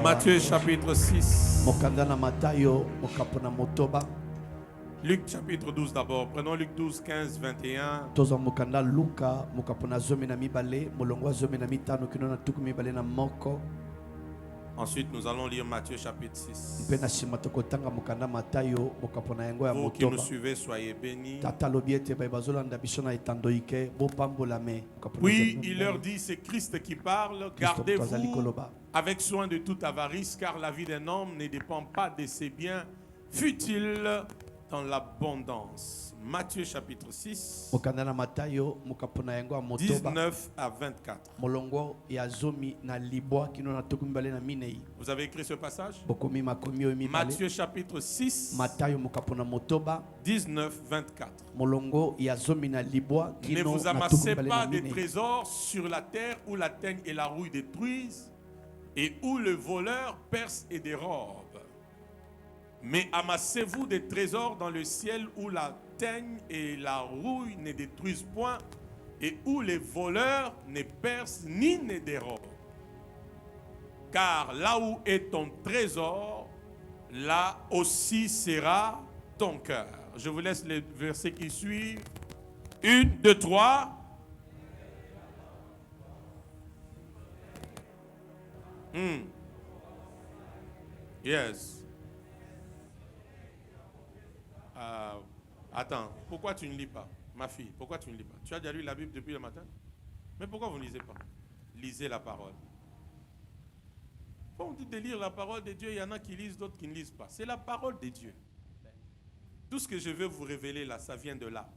Matthieu chapitre 6. Mokanda na Matayo mokapona motoba. Luc chapitre 12 d'abord. Prenons Luc 12, 15, 21. Toza mokanda Luka mokapona zomi na mibale molongwa zomi na mitano kino na tuku mibale na moko. Ensuite, nous allons lire Matthieu chapitre 6. Mpena shimatoko tanga mokanda Matayo mokapona yango ya Vous qui motoba. nous suivez, soyez bénis. Tata lobiete ba bazolanda bishona itandoike bo pambola me. Puis il leur dit, c'est Christ qui parle, gardez-vous avec soin de toute avarice, car la vie d'un homme ne dépend pas de ses biens, fut-il dans l'abondance. Matthieu chapitre 6, 19 à 24. Vous avez écrit ce passage? Matthieu chapitre 6, 19, 24. Ne vous amassez pas des trésors sur la terre où la teigne et la rouille détruisent et où le voleur perce et dérobe. Mais amassez-vous des trésors dans le ciel où la teigne et la rouille ne détruisent point et où les voleurs ne percent ni ne dérobent. Car là où est ton trésor, là aussi sera ton cœur. Je vous laisse les versets qui suivent. 1, 2, 3. Yes. Attends, pourquoi tu ne lis pas? Ma fille, pourquoi tu ne lis pas? Tu as déjà lu la Bible depuis le matin? Mais pourquoi vous ne lisez pas? Lisez la parole. Quand on dit de lire la parole de Dieu, il y en a qui lisent, d'autres qui ne lisent pas. C'est la parole de Dieu. Tout ce que je veux vous révéler là, ça vient de là.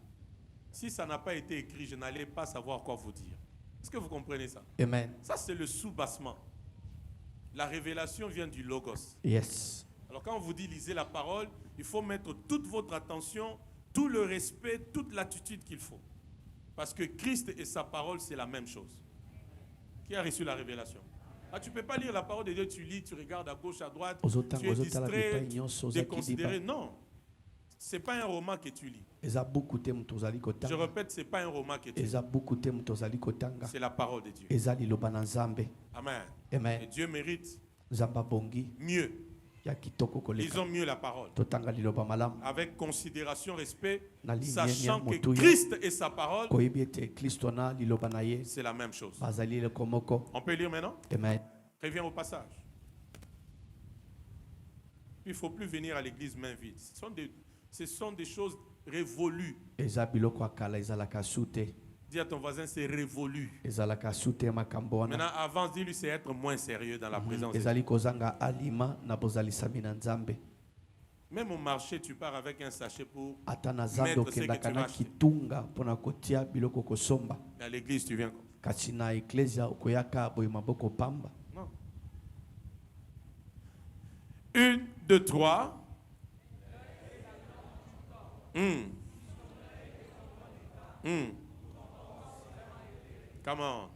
Si ça n'a pas été écrit, je n'allais pas savoir quoi vous dire. Est-ce que vous comprenez ça? Amen. Ça, c'est le sous-bassement. La révélation vient du Logos. Yes. Alors quand on vous dit lisez la parole, il faut mettre toute votre attention, tout le respect, toute l'attitude qu'il faut. Parce que Christ et sa parole, c'est la même chose. Qui a reçu la révélation? Tu ne peux pas lire la parole de Dieu, tu lis, tu regardes à gauche, à droite, tu es distrait, déconsidéré. Non, ce n'est pas un roman que tu lis. Je répète, ce n'est pas un roman que tu lis. C'est la parole de Dieu. Amen. Amen. Et Dieu mérite mieux. Ils ont mieux la parole. Avec considération, respect, sachant que Christ et sa parole, c'est la même chose. On peut lire maintenant? Amen. Reviens au passage. Il ne faut plus venir à l'église main vide. Ce sont des choses révolues. Dis à ton voisin, c'est révolu. Maintenant, avance, dis-lui, c'est être moins sérieux dans la présence de Dieu. Même au marché, tu pars avec un sachet pour mettre ce que tu vas acheter. À l'église, tu viens comme ça. Non. 1, 2, 3. Come on.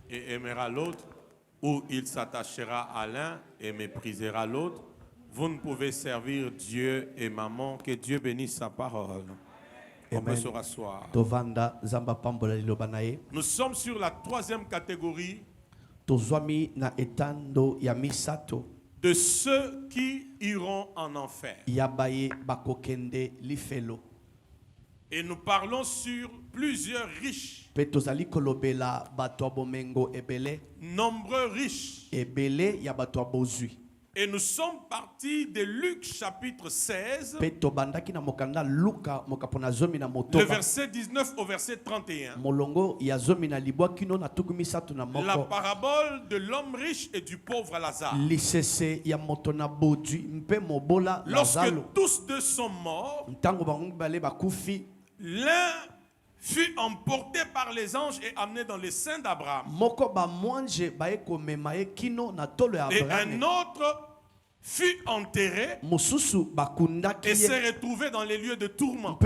Et aimera l'autre, ou il s'attachera à l'un et méprisera l'autre. Vous ne pouvez servir Dieu et maman. Que Dieu bénisse sa parole. On peut se rasseoir. Nous sommes sur la troisième catégorie de ceux qui iront en enfer. Et nous parlons sur plusieurs riches. Nombreux riches. Et nous sommes partis de Luc chapitre 16, le verset 19 au verset 31. La parabole de l'homme riche et du pauvre Lazare. Lorsque tous deux sont morts, l'un fut emporté par les anges et amené dans les seins d'Abraham. Et un autre fut enterré et s'est retrouvé dans les lieux de tourment.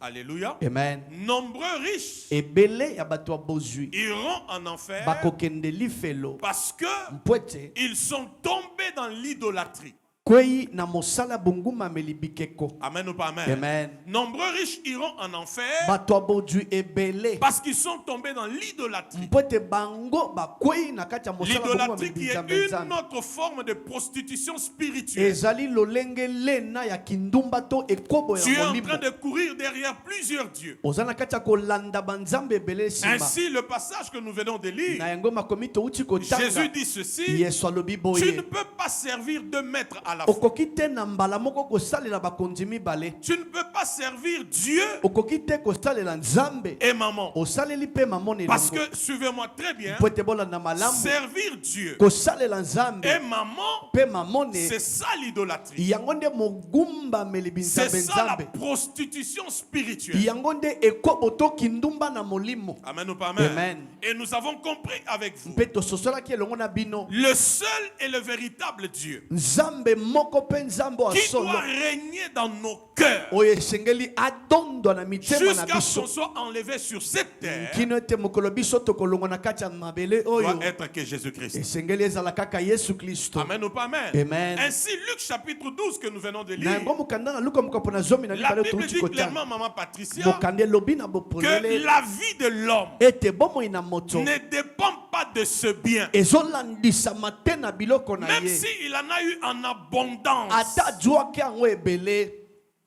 Alléluia. Amen. Nombreux riches Ebele ya bato bozui. iront en enfer Bakokende lifelo. parce que Mpwete. ils sont tombés dans l'idolâtrie. Kwei na mosala bunguma melibikeko. Amen ou pas amen? Amen. Nombreux riches iront en enfer Bato bozui ebele. parce qu'ils sont tombés dans l'idolâtrie. Mpwete bango ba kwei na kati ya mosala bunguma L'idolâtrie qui est melibikeko. une autre forme de prostitution spirituelle. Ezali lolenge lena ya kindumba to ekobo Tu es ya en molimo. train de courir derrière plusieurs dieux. Ozana kati ya kolanda banzambe ebele sima. Ainsi, le passage que nous venons de lire, Na yango makomi touti kotanga. Jésus dit ceci: Yesu alobi tu boye. ne peux pas servir deux maîtres à la fois. Okoki te na mbala moko kosalela bakonzi mibale. Tu ne peux pas servir Dieu Okoki te kosalela nzambe. et maman. Osaleli pe mamone Parce nango. que, suivez-moi très bien, Po ete bolanda malamu. servir Dieu Kosalela nzambe et maman, pe mamone. c'est ça l'idolâtrie. Yango nde mogumba meli C'est binzambe ça la nzambe. prostitution spirituelle. Yango nde ekobo to kindumba na molimo. Amen ou pas amen? Amen. Et nous avons compris avec vous, Mpe tososolaki elongo na bino. le seul et le véritable Dieu Nzambe moko pe nzambe wa qui solo. doit régner dans nos cœurs Oyo esengeli adondo na mitema na jusqu'à ce qu'on biso. soit enlevé sur cette terre Kino ete mokolo biso tokolongo na kati ya mabele oyo. doit être que Jésus-Christ. Esengeli ezala kaka Yesu Kristo. Amen ou pas amen? Amen. Ainsi, Luc chapitre 12 que nous venons de Na lire, yango mokanda na luka mokapo na zomi na la libale Bible touti dit kotanga. clairement, maman Patricia, Mokande lobi na que bopolele la vie de l'homme ete bomoi na moto ne dépend pas de ce bien. ezolandisama te na biloko na Même ye. s'il en a eu en abondance. Ata azwaki yango ebele.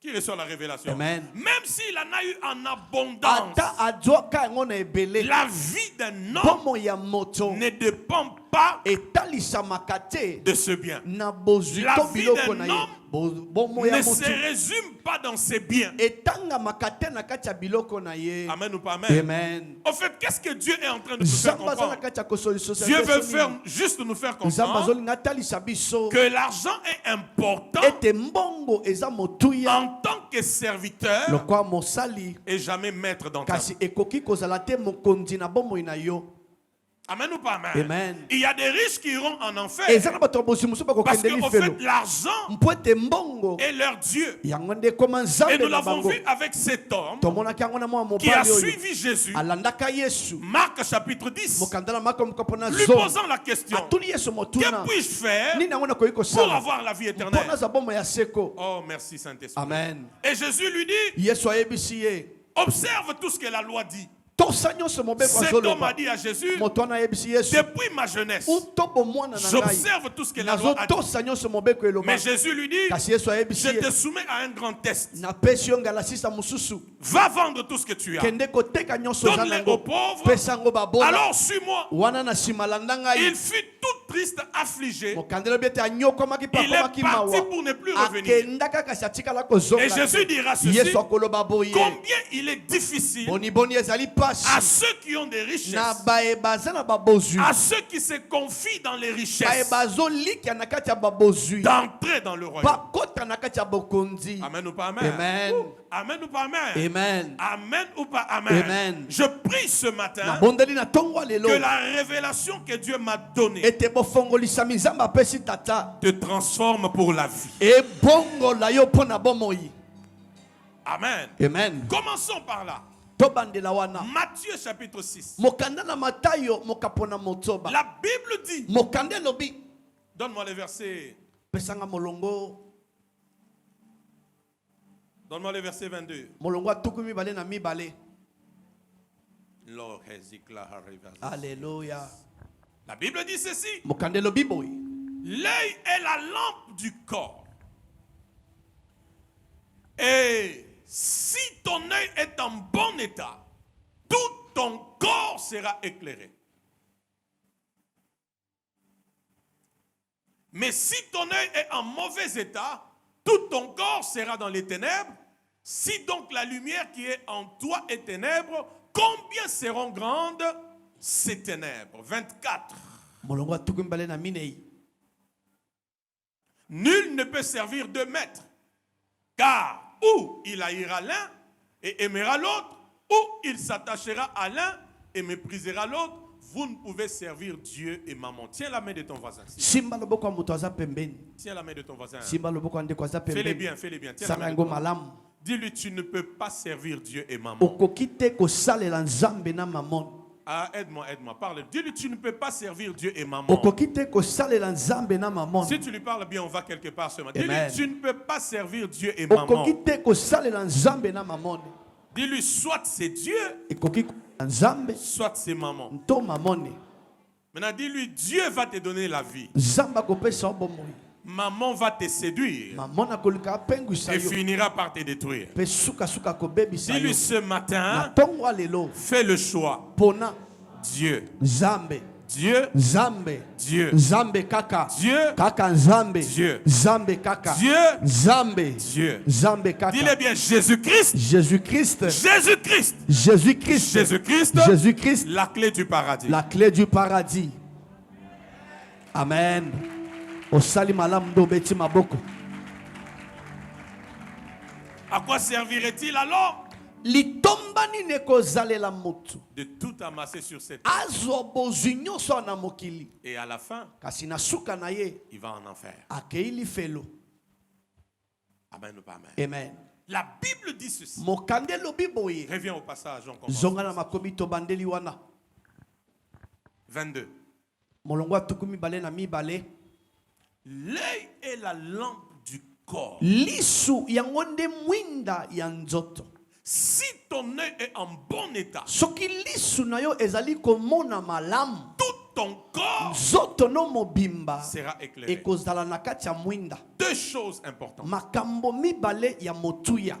Qui reçoit la révélation? Amen. Même s'il en a eu en abondance, Ata azwaka yango na ebele. la vie d'un homme Bomoi ya moto ne dépend pas etalisamaka te de ce bien. na bozwi La to vie biloko d'un na ye. Bomoi ya Ne se moto résume pas dans ses biens. etangamaka te na kati ya biloko na ye. Amen ou pas amen? Amen. Au fait, qu'est-ce que Dieu est en train de nous faire Nzambe aza na comprendre? kati ya kosolisosa Dieu veut biso faire, nini? juste nous faire Nzambe comprendre azolinga atalisa biso que l'argent est important ete mbongo eza motuya en tant que serviteur lokwa mosali et jamais maître dans ta vie. kasi ekoki kozala te mokonzi na bomoi na yo. Amen ou pas amen? Amen. Il y a des riches qui iront en enfer eza na bato ya bosi mosusu parce bakokende qu'en fait, lifelo l'argent mpo ete mbongo est leur Dieu. yango nde ekoma Et nzambe nous na l'avons bango. vu avec cet homme tomonaki yango na mwa qui a mobali oyo suivi Jésus. alandaka yesu Marc chapitre 10. mokanda na mako mokapo na Lui zomi posant la question: atuni yesu que motuna puis-je faire nini yango nakoki pour kosala avoir la vie mpo éternelle? naza bomoi ya seko. Oh, merci Saint-Esprit. Amen. Et Jésus lui dit: yesu ayebisi ye observe tout ce que la loi dit. tosa nyonso mobeko Cet homme a azoloba dit à Jésus: moto wana ayebisi yesu depuis ma jeunesse, uto bomwana na ngai j'observe tout ce que la loi a dit. nazotosa nyonso mobeko eloba. Mais Jésus lui dit: kasi yesu ayebisi je ye te soumets à un grand test. napesi yo ngala sisa mosusu Va vendre tout ce que tu as. kende koteka nyonso oza Donne-les nango aux pauvres. pesa yango babola Alors suis-moi. wana na nsima landa ngai. Il fut tout triste, affligé. mokande lobi ete anyokomaki mpe Il est akomaki parti mawa pour ne plus revenir. akendaka kasi atikala Et kozonga Jésus dira ceci: yesu akoloba boye combien il est difficile boniboni ezali à pasi ceux qui ont des na richesses, baye baza na babozwi à ceux qui se confient dans les baye richesses, bazolikia na kati ya babozwi d'entrer dans le royaume. bakota na kati ya bokonzi. Amen ou pas amen? Amen. Amen ou pas amen? Amen. Amen ou pas amen? Amen. Je prie ce matin nabondeli na ntongo ya lelo que la révélation que Dieu m'a donnée ete bofongolisa nzambe apesi tata te transforme pour la vie. ebongola yo mpo na bomoi. Amen. Amen. Commençons par là. tobandela wana Matthieu chapitre 6. mokanda na matayo mokapo na motoba La Bible dit, mokanda elobi donne-moi les versets, pesanga molongo donne-moi les versets 22. molongo atuku mibale na mibale. Lord, Hezekiah, Harivas. Alléluia. La Bible dit ceci: mokanda elobi boye l'œil est la lampe du corps. Et si ton œil est en bon état, tout ton corps sera éclairé. Mais si ton œil est en mauvais état, tout ton corps sera dans les ténèbres. Si donc la lumière qui est en toi est ténèbre, combien seront grandes ces ténèbres? 24. molongo atuku mibale na minei. Nul ne peut servir deux maîtres, car ou il haïra l'un et aimera l'autre, ou il s'attachera à l'un et méprisera l'autre. Vous ne pouvez servir Dieu et maman. Tiens la main de ton voisin. simba loboko ya moto aza pembeni. Tiens la main de ton voisin. simba loboko ya ndeko aza Fais-les pembeni. bien, fais-les bien. Tiens la sala main de yango ton voisin. malamu. Dis-lui, tu ne peux pas servir Dieu et maman. okoki te kosalela nzambe na mamoni. Ah, aide-moi. Parle. Dis-lui, tu ne peux pas servir Dieu et maman. Okoki te kosalela nzambe na mamoni. Si tu lui parles bien, on va quelque part seulement. Dis-lui, Amen. tu ne peux pas servir Dieu et maman. Okoki te kosalela nzambe na mamoni. Dis-lui, soit c'est Dieu, Ekoki nzambe soit c'est maman. nto mamoni. Maintenant, dis-lui, Dieu va te donner la vie. Nzamba kopesa bomoi. Maman va te séduire Maman akolika pengwisa et yo. finira par te détruire. Pe suka kobebisa yo. Dis-lui ce Na matin, tongo lelo fais le choix. pona Dieu, nzambe. Dieu, Nzambe. Dieu, Nzambe kaka. Dieu, Kaka nzambe. Dieu. Nzambe kaka. Dieu, Nzambe. Dieu. Nzambe kaka. Dis-le bien, Jésus-Christ, Jésus-Christ. Jésus-Christ, Jésus-Christ. Jésus-Christ, Jésus-Christ. la clé du paradis. La clé du paradis. Amen. Osali malamu ndo beti maboko. À quoi servirait-il alors? Litombani nekozalela mutu. De tout amasser sur cette terre. Azwa bozwi nyonso na mokili. Et à la fin, Kasi na suka na ye il va en enfer. akeili felo. Amen ou pas amen. Amen. La Bible dit ceci. Mokande lobi boye. Reviens au passage, on commence. Zonga na makomi to bandeli wana. 22. Molongwa tukumi bale na mi bale. L'œil est la lampe du corps. Lisu yangonde mwinda ya nzoto. Si ton œil est en bon état, Soki lisu na yo ezali komona malamu. tout ton corps Zoto no mobimba sera éclairé. ekozala na kati ya mwinda. Deux choses importantes. Makambo mibale ya motuya.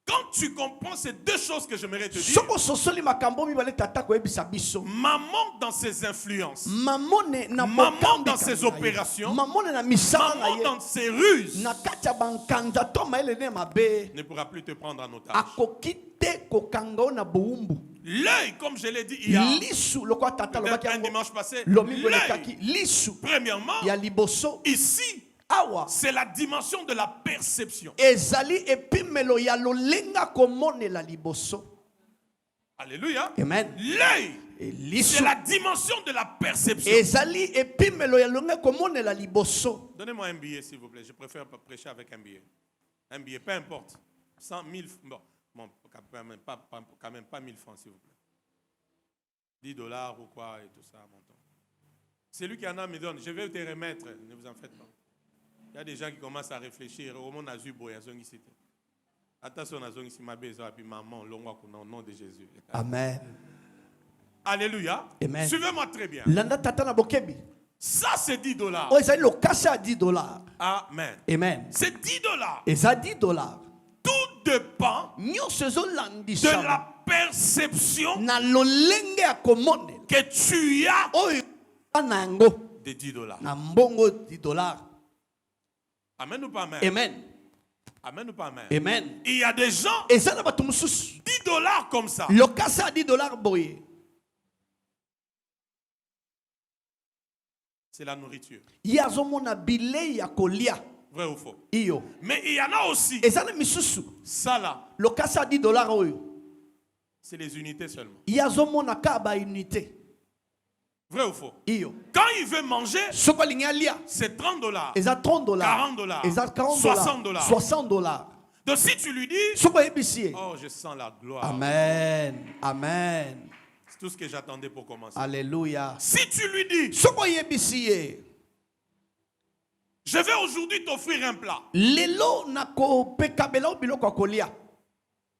Quand tu comprends ces deux choses que j'aimerais te dire, Soko sosoli makambo mibale tata koyebisa biso. maman dans ses influences, Mamone na maman mokambi dans ses na ye. opérations, Mamone na misala na maman ye. dans ses ruses, Na kati ya bankanda to maele ne mabe. ne pourra plus te prendre en otage. Akoki te kokanga o na boumbu. L'œil, comme je l'ai dit hier, Lisu lokwa tata peut-être lobaki un yango. dimanche passé, Lomingo l'œil, lekaki lisu premièrement, ya liboso. ici, Awa c'est la dimension de la perception. ezali epimelo ya lolenga komonela liboso. Alléluia. Amen. L'œil, Et c'est lisu la dimension de la perception. ezali epimelo ya lolenga komonela liboso. Donnez-moi un billet, s'il vous plaît. Je préfère pas prêcher avec un billet. Un billet, peu importe. 100 000, bon, quand même pas 1000 francs, s'il vous plaît. 10 dollars ou quoi et tout ça, montant. C'est lui qui en a me donne. Je vais te remettre, ne vous en faites pas. Il y a des gens qui commencent à réfléchir. Au monde, attention, ma besoin, puis maman, au nom de Jésus. Amen. Alléluia. Amen. Suivez-moi très bien. Landa tata na bokebi. Ça, c'est 10 dollars. O ezali lokasi ya $10. Amen. Amen. C'est 10 dollars. Eza $10. Tout dépend Nyonso de ezolandisa la perception na lolenge ya komonela que tu as oyo na yango de 10 dollars. na mbongo $10. Amen ou pas amen? Amen. Amen ou pas amen? Amen. Il y a des gens, Eza na bato mosusu 10 dollars comme ça. lokasi ya $10 boye. C'est la nourriture. Ye azomona bilei ya kolia Vrai ou faux? iyo. Mais il y en a aussi, Eza na misusu ça là, lokasi ya $10 oyo. c'est les unités seulement. Ye azomona ka ba unité Vrai ou faux? iyo. Quand il veut manger, Soko alingi alia c'est 30 dollars. eza $30, 40 dollars, eza $40, 60 dollars. $60. Donc si tu lui dis, Soko ayebisi ye. oh, je sens la gloire. Amen. Amen. C'est tout ce que j'attendais pour commencer. Alléluia. Si tu lui dis, Soko ayebisi ye. je vais aujourd'hui t'offrir un plat, Lelo nako pekabela biloko ya kolia.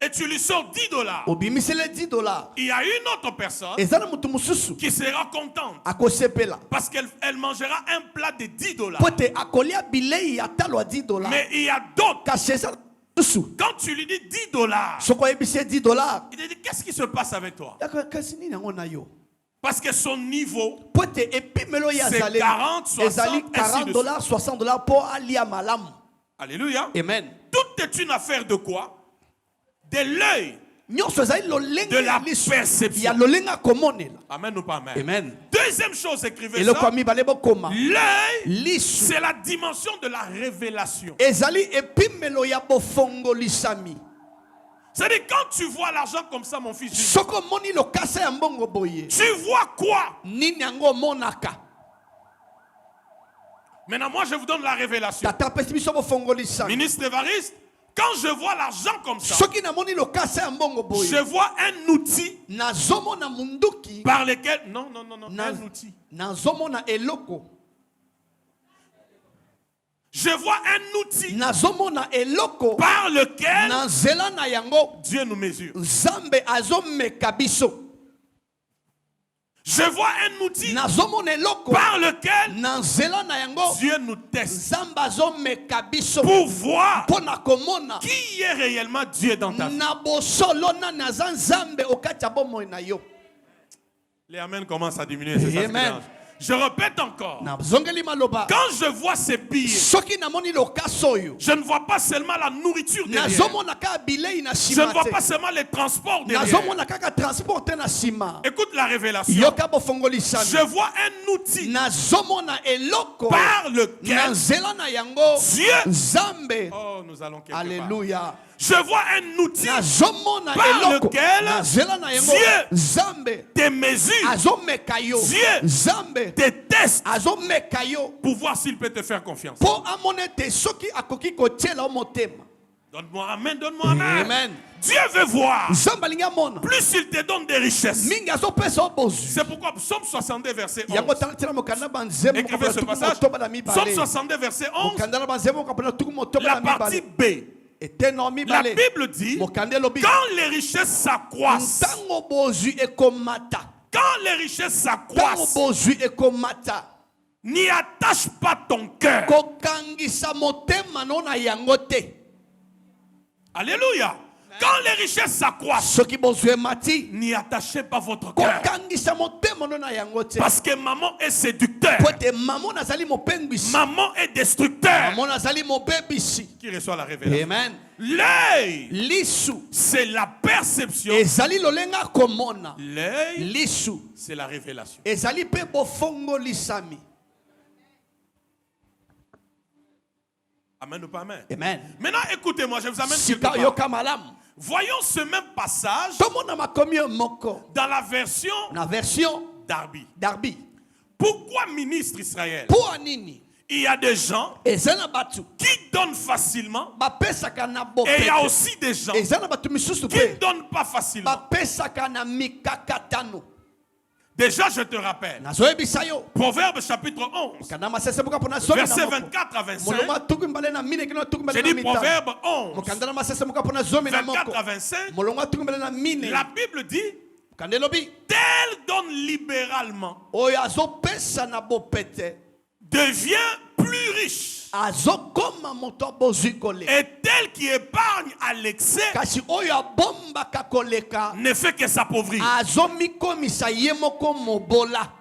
et tu lui sors 10 dollars, Obimisele $10. il y a une autre personne Eza na mutu mususu qui sera contente akosepela. parce qu'elle mangera un plat de 10 dollars. Pote akolia bilei ya talo ya $10. Mais il y a d'autres, Kasi eza na mususu. quand tu lui dis 10 dollars, Soko ayebisi ye $10. il te dit, qu'est-ce qui se passe avec toi? Kasi nini yango na yo? Parce que son niveau, Pote epimelo ya c'est zale 40, 60, ezali ainsi de $40, $60 po alia malamu. alléluia, Amen. tout est une affaire de quoi? De l'œil, Nyonso ezali lolenge de la ya lisu ya perception. lolenga komonela. Amen ou pas amen? Amen. Deuxième chose, écrivez Eloko ya ça. mibale bokoma. L'œil, Lisu c'est la dimension de la révélation. ezali epimelo ya bofongolisami. C'est-à-dire, quand tu vois l'argent comme ça, mon fils, Soko moni lokasa ya mbongo boye. tu vois quoi? Nini yango monaka. Maintenant, moi, je vous donne la révélation. Tata pesi biso bofongolisami. Ministre Évariste, Quand je vois l'argent comme ça, soki namoni lokasa ya mbongo boye je vois un outil nazomona munduki par lequel... Non, un outil. nazomona eloko Je vois un outil nazomona eloko par lequel na nzela na yango Dieu nous mesure. nzambe azomeka biso. Je vois un outil nazomona eloko par lequel na nzela na yango Dieu nous teste nzambe azomeka biso pour voir mpona komona qui est réellement Dieu dans ta vie. na bosolo nani aza nzambe okati ya bomoi na yo. Les amen commencent à diminuer. C'est ça, Amen. je répète encore. nazongeli maloba Quand je vois ces billets, soki namoni lokasa oyo je ne vois pas seulement la nourriture derrière. nazomona kaka bilei na Je nsima ne vois te. pas seulement les transports derrière. nazomona kaka transport te na nsima. Écoute la révélation. yoka bofongolisami Je vois un outil nazomona eloko par na lequel nzela na yango Dieu... nzambe. Oh, nous allons quelque part. Alléluia. Je vois un outil nazomona par eloko lequel na nzela na yango Dieu nzambe des mesures, azomeka yo. Dieu nzambe des tests azomeka yo pour voir s'il peut te faire confiance. mpo amona ete soki akoki kotiela yo motema. Donne-moi amen, donne-moi amen. Amen. Dieu veut voir. nzambe alingi amona Plus il te donne des richesses. mingi azopesa yo bozwi. C'est pourquoi Psaume 62 verset 11. yango tala tina mokanda banzembo Écrivez ce passage. motoba na Psaume mibale. 62 verset 11. mokanda na banzembo kapona tuku motoba La na partie mibale. B. eteno La mibale. Bible dit, mokanda elobi quand les richesses s'accroissent, ntango bozwi ekomata. quand les richesses ntango s'accroissent, bozwi ekomata n'y attache pas ton cœur. kokangisa motema no na yango te. Alléluia. Quand les richesses s'accroissent, soki bozwi emati n'y attachez pas votre cœur. kokangisa motema no na yango te. Parce que maman est séducteur. po ete mamo nazali mopengwisi. Maman est destructeur. mamo nazali mobebisi. Qui reçoit la révélation? Amen. L'œil, lisu c'est la perception. ezali lolenga komona. L'œil, lisu c'est la révélation. ezali pe bofongolisami. Amen ou pas amen? Amen. Maintenant, écoutez-moi, je vous amène quelque sika part. yoka malamu. Voyons ce même passage tomona makomi yo moko dans la version na version d'Arbi. darbi. Pourquoi ministre Israël? po anini Il y a des gens eza na batu qui donnent facilement bapesaka na et il y a bopete. aussi des gens eza na batu misusu qui ne pe donnent pas facilement. bapesaka na mikakatano. Déjà, je te rappelle, nazoyebisa yo Proverbe chapitre 11, kana masese moka mpona zomi na verset moko. 24 à 25. molongo tuku mbale na mine kino tuku J'ai mbale na dit mitano. Proverbe 11, mokanda na masese moka mpona zomi na 24 moko. à 25. molongo tuku mbale na mine. La Bible dit, mokanda elobi tel donne libéralement oyo azopesa na bopete devient plus riche. azokoma moto abozwi koleka. Et tel qui épargne à l'excès kasi oyo abombaka koleka ne fait que s'appauvrir. azomikomisa ye moko mobola.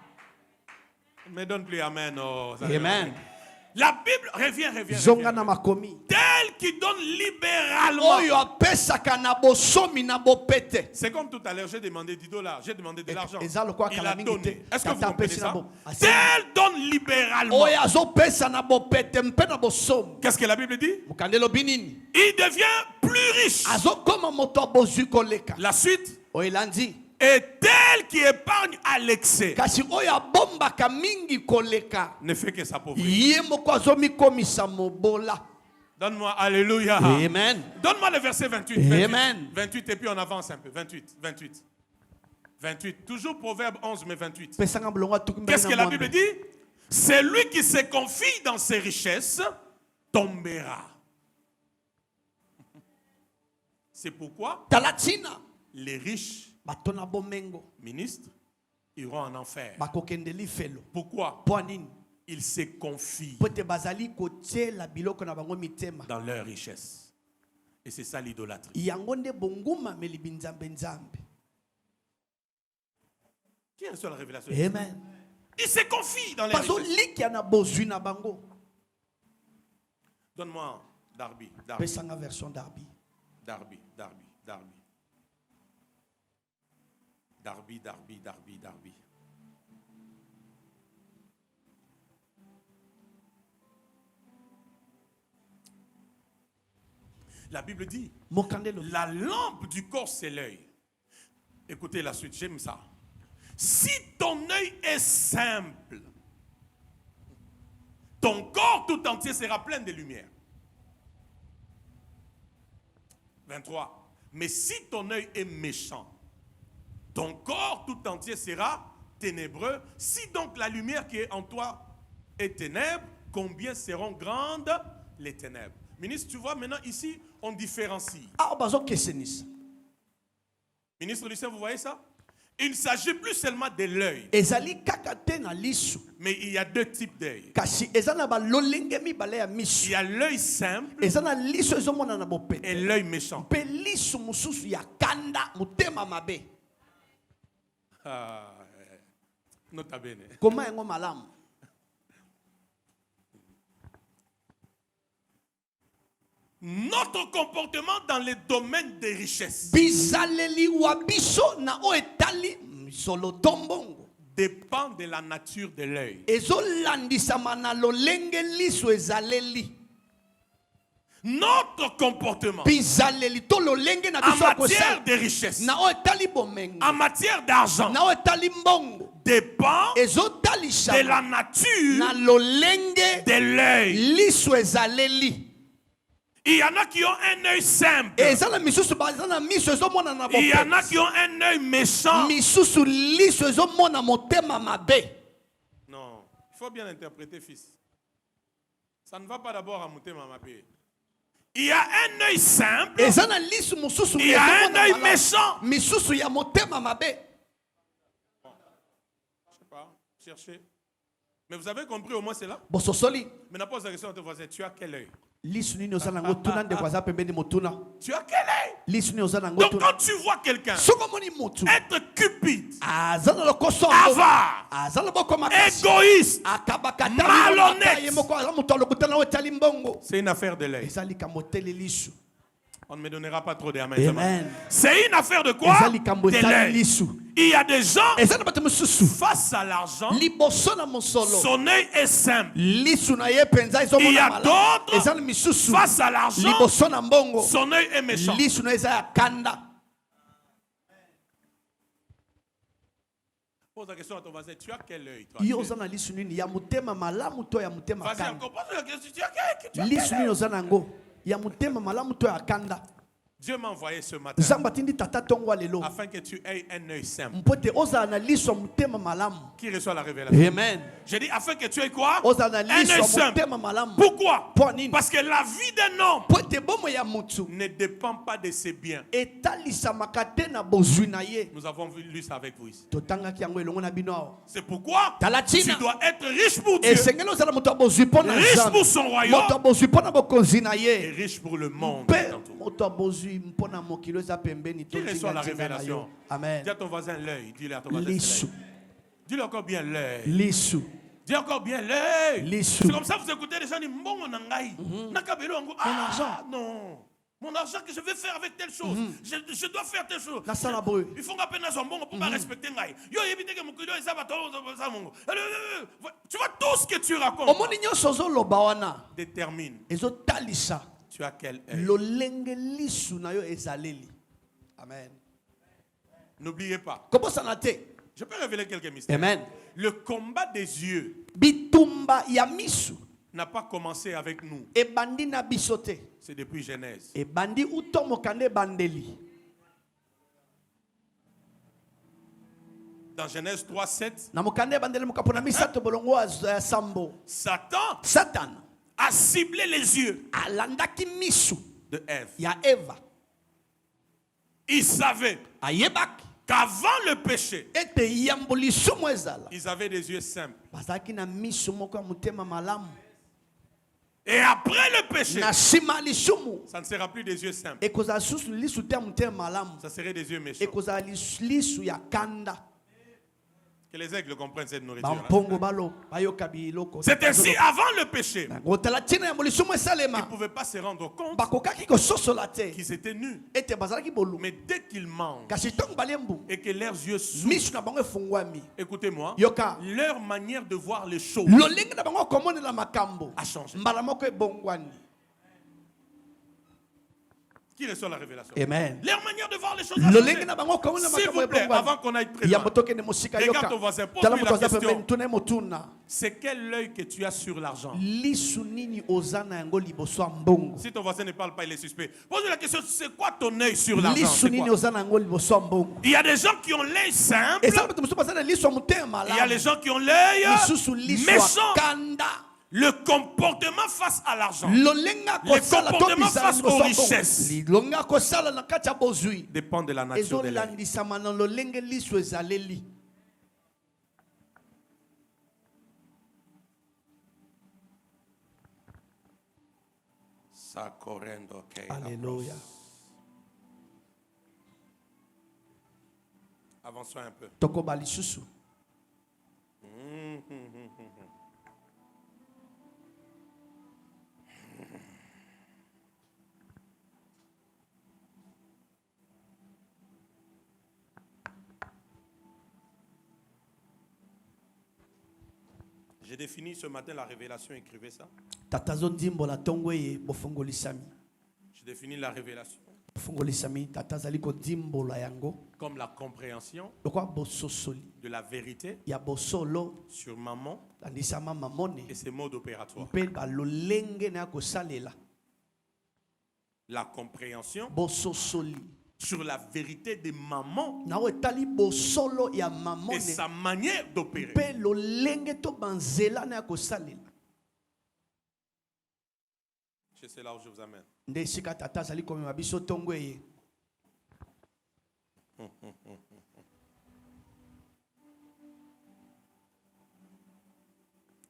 Me donne plus amen. Oh, ça Amen. La Bible, reviens. zonga na makomi Tel qui donne libéralement. oyo apesaka na bosomi na bopete. C'est comme tout à l'heure, j'ai demandé $10, j'ai demandé de l'argent. eza lokola Il kala a mingi donné. te. Est-ce que vous Tata comprenez apesi ça? na bo. Tel donne libéralement. oyo azopesa na bopete mpe na bosomi. Qu'est-ce que la Bible dit? mokanda elobi nini? Il devient plus riche. azokoma moto abozwi koleka. La suite. oyo elandi Et tel qui épargne à l'excès kasi oyo abombaka mingi koleka ne fait que s'appauvrir. ye moko azomikomisa mobola. Donne-moi, alléluia. Amen. Donne-moi le verset 28. Amen. 28 et puis on avance un peu. 28. Toujours Proverbe 11, mais 28. pesanga molongo atuki mbele Qu'est-ce na que la mwambe. Bible dit? Celui qui se confie dans ses richesses tombera. C'est pourquoi talatina les riches bato na bomengo ministres iront en enfer. bakokende lifelo. Pourquoi? mpo nini? Ils se confient po ete bazali kotiela biloko na bango mitema. dans leurs richesses. Et c'est ça l'idolâtrie. yango nde bongumameli binzambe-nzambe. Qui est sur la révélation? Amen. Ils se confient dans les richesses. bazolikia na bozwi na bango. Donne-moi Darby. pesanga version darbi. Darby. La Bible dit, la lampe du corps c'est l'œil. Écoutez la suite, j'aime ça. Si ton œil est simple, ton corps tout entier sera plein de lumière. 23. Mais si ton œil est méchant, ton corps tout entier sera ténébreux. Si donc la lumière qui est en toi est ténèbre, combien seront grandes les ténèbres? Ministre, tu vois, maintenant ici, on différencie. Ministre Lucien, vous voyez ça? Il ne s'agit plus seulement de l'œil. Mais il y a deux types d'œil. Il y a l'œil simple et l'œil méchant. Nota bene. Notre comportement dans les domaines des richesses dépend de la nature de l'œil. Notre comportement en matière de richesse, en matière d'argent, dépend de la nature de l'œil. Il y en a qui ont un œil simple. Il y en a qui ont un œil méchant. Non, il faut bien interpréter, fils. Ça ne va pas d'abord à Motema Mabé. Il y a un œil simple. Il y a un œil méchant. Je sais pas, cherchez. Mais vous avez compris au moins cela? Maintenant, pose la question à ton voisin. Tu as quel œil? Tu as quel œil? Donc quand tu vois quelqu'un être cupide, avare, égoïste, malhonnête, c'est une affaire de l'œil. On ne me donnera pas trop d'amen. C'est une affaire de quoi? De l'œil. Il y a des gens, face à l'argent, son œil est simple. Il y a d'autres, face à l'argent, son œil est méchant. Pose la question à ton voisin, tu as quel œil, toi? Vas-y, encore pose la question, tu as quel œil? Dieu m'a envoyé ce matin afin que tu aies un œil simple qui reçoit la révélation. Amen. J'ai dit afin que tu aies quoi? Un œil simple. Pourquoi? Parce que la vie d'un homme ne dépend pas de ses biens. Nous avons lu ça avec vous ici. C'est pourquoi tu dois être riche pour Dieu, riche pour son royaume et riche pour le monde. Qui reçoit la révélation? Amen. Dis à ton voisin l'œil. Dis-le à ton voisin. Dis-le encore bien l'œil. Dis encore bien l'œil. C'est comme ça que vous écoutez les gens disent mon argent. Non. Mon argent que je vais faire avec telle chose. Je dois faire telle chose. Il faut qu'après nous bon pour pas respecter ngai. Tu vois tout ce que tu racontes détermine. Tu as quel œil? Amen. N'oubliez pas. Je peux révéler quelques mystères. Amen. Le combat des yeux n'a pas commencé avec nous. C'est depuis Genèse. Dans Genèse 3:7, Satan a ciblé les yeux de Ève. Il savait qu'avant le péché, ils avaient des yeux simples. Et après le péché, ça ne sera plus des yeux simples. Ça serait des yeux méchants. Que les aigles comprennent cette nourriture. C'est ainsi avant le péché. Ils ne pouvaient pas se rendre compte qu'ils étaient nus. Mais dès qu'ils mangent et que leurs yeux s'ouvrent, écoutez-moi, leur manière de voir les choses a changé. Qui reçoit la révélation? Amen. Leur manière de voir les choses a changé. Lolenge na bango komona S'il vous makambo plaît, ebongwana. avant qu'on aille très Ya loin, motoke ne mosika regarde yoka. ton voisin, Tala pose-lui moto la aza question. pembeni, tune motuna. C'est quel œil que tu as sur l'argent? Lisu nini oza na yango liboso ya mbongo. Si ton voisin ne parle pas, il est suspect. Pose-lui la question, c'est quoi ton œil sur l'argent? Lisu C'est nini quoi? oza na yango liboso ya mbongo. Il y a des gens qui ont l'œil simple. Eza bato mosusu baza na lisu ya motema Il y a malamu. les gens qui ont l'œil Lisusu lisu ya méchant. kanda. Le comportement face à l'argent, Lolenga les kosala comportements tobisa face liboso aux ya richesses mbongo. Longa kosala na kati ya bozwi. dépend de la nature de l'œil. Ezolandisama na lolenge lisu ezaleli. Alléluia. Avançons un peu. Tokoba lisusu. J'ai défini ce matin la révélation, écrivez ça. Tatazo ndimbola tongo ye bofongolisami. J'ai défini la révélation Bofongolisami tatazali ko dimbola yango. comme la compréhension Lokwa bososoli. de la vérité Ya bosolo sur maman landisama mamone. et ses modes opératoires. Mpe ba lolenge na kosalela. La compréhension Bososoli. sur la vérité de maman Na etali bosolo ya et mamone. sa manière d'opérer. Mpe lolenge to banzela na kosalela. C'est là où je vous amène. Nde sika tata zali komema biso tongo ye.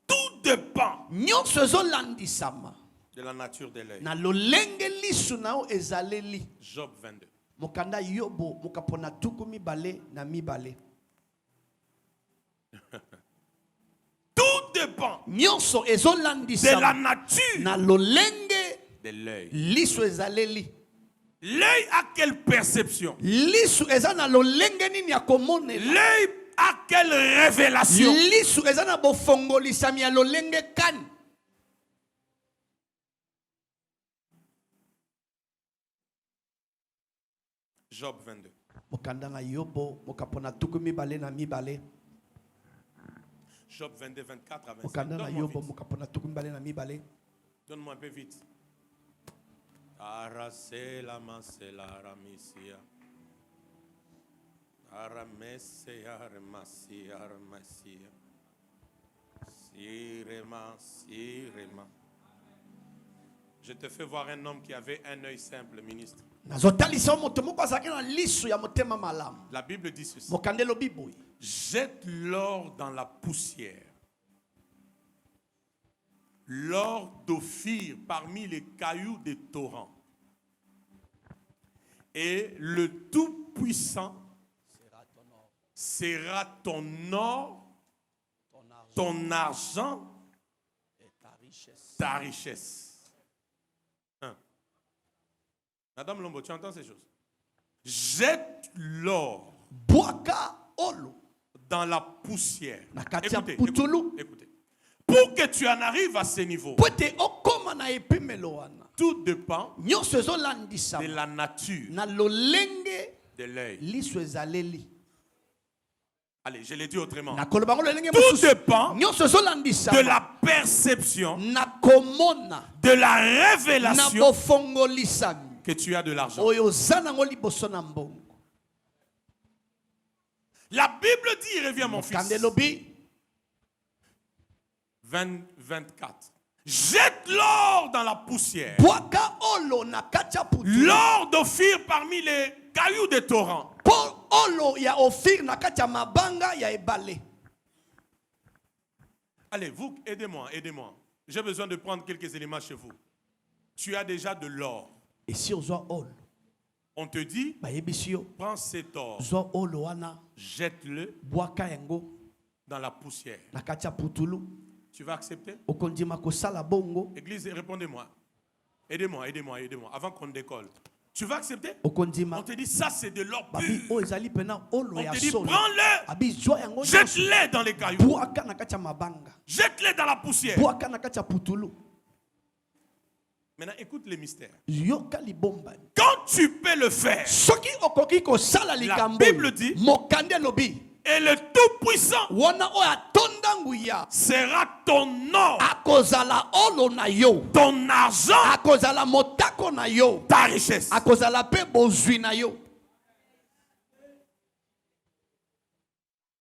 Tout dépend Nyonso ezolandisama de la nature de l'œil. na lolenge lisu na o ezaleli. Job 22. Mokanda yobo mokapona tuku mibale na mibale. Tout dépend Nyonso de la ezolandisama nature na lolenge de l'œil. lisu ezaleli. L'œil a quelle perception? Lisu eza na lolenge nini ya komonela. L'œil a quelle révélation? Lisu eza na bofongolisami ya lolenge kani. Job 22. Mokanda na yobo mokapona tuku mibale na mibale. Job 22, 24 à 25. Mokanda na Donne-moi yobo vite. mokapona tuku mibale na mibale. Donne-moi un peu vite. Arasela masela ramisia. Aramesia remasia remasia. Sirema, sirema. Je te fais voir un homme qui avait un œil simple, ministre. Nazotalisa moto moko azaki na lisu ya motema malamu. La Bible dit ceci. Mokandelo biboyi. Jette l'or dans la poussière. L'or d'Ophir parmi les cailloux des torrents. Et le Tout-Puissant sera ton or, ton argent, ta richesse. Hein. Madame Lombo, tu entends ces choses? Jette l'or Boaka olo. dans la poussière. Nakati ya Écoutez, putulu. écoutez, écoutez. Pour que tu en arrives à ce niveau, Pwete okoma na epimelo wana. tout dépend Nyonso de ezolandisama la nature na lolenge de l'œil. lisu ezaleli. Allez, je l'ai dit autrement. Na koloba ngo lolenge Tout mosusu. dépend Nyonso de ezolandisama la perception, na komona de la na révélation bofongolisami. que tu as de l'argent. Oyo oza nango liboso na mbongo. La Bible dit, reviens mon fils, Mokandelo bi 24. Jette l'or dans la poussière. boaka olo na kati ya putulu. L'or d'Ophir parmi les cailloux des torrents. Po olo ya ofir na kati ya mabanga ya ebale. Allez, vous, aidez-moi, aidez-moi. J'ai besoin de prendre quelques éléments chez vous. Tu as déjà de l'or. Et si ozwa olo On te dit, bayebisi yo prends cet or, zwa olo wana jette-le bwaka yango dans la poussière. na kati ya putulu. Tu vas accepter? Okondima kosala bongo. Église, répondez-moi. Aidez-moi, aidez-moi, aidez-moi. Avant qu'on décolle. Tu vas accepter? Okondima On te dit, ça c'est de l'or pur. babi o ezali pena olo On ya te dit, solo. prends-le, Abi zwa yango nyonso. jette-le dans les cailloux, Bwaka na kati ya mabanga. jette-le dans la poussière. Bwaka na kati ya putulu. Maintenant, écoute les mystères. yoka libomba. Quand tu peux le faire, Soki okoki ko sala la likambo. Bible dit, Mokande lobi. et le Tout-Puissant Wana oya tonda nguya. sera ton nom, Akozala olo na yo. ton argent, Akozala motako na yo. ta richesse. Akozala pe bozwi na yo.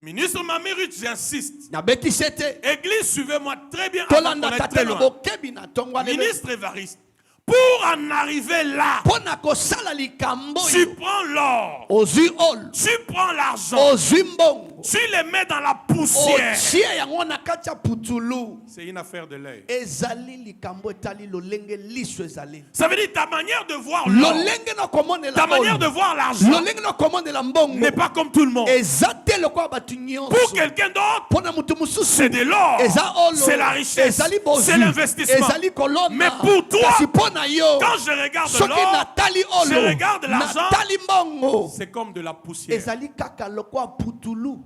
Ministre Mamirut, j'insiste. Nabeti sete. Église, suivez-moi très bien. Avant Tolanda qu'on aille très tatelo loin. bokebi na tongwa lebe. Ministre Évariste, pour en arriver là, Pona ko sala likambo tu yo. prends l'or, Ozwi ol. tu prends l'argent, Ozwi mbongo. tu les mets dans la poussière. Otie yango na kati ya putulu. C'est une affaire de l'œil. Ezali likambo etali lolenge liso ezali. Ça veut dire ta manière de voir l'or, Lolenge na komone ta la manière de voir l'argent lolenge na komone la mbongo. n'est pas comme tout le monde. Ezate lokwa batu nyonso. Pour quelqu'un d'autre, Pona mutu mususu. c'est de l'or, Eza olo. c'est la richesse, Ezali bozwi. c'est l'investissement. Ezali kolona. Mais pour toi, kasi pona yo. quand je regarde Soki l'or, natali olo. je regarde l'argent, natali mbongo. c'est comme de la poussière. Ezali kaka lokwa putulu.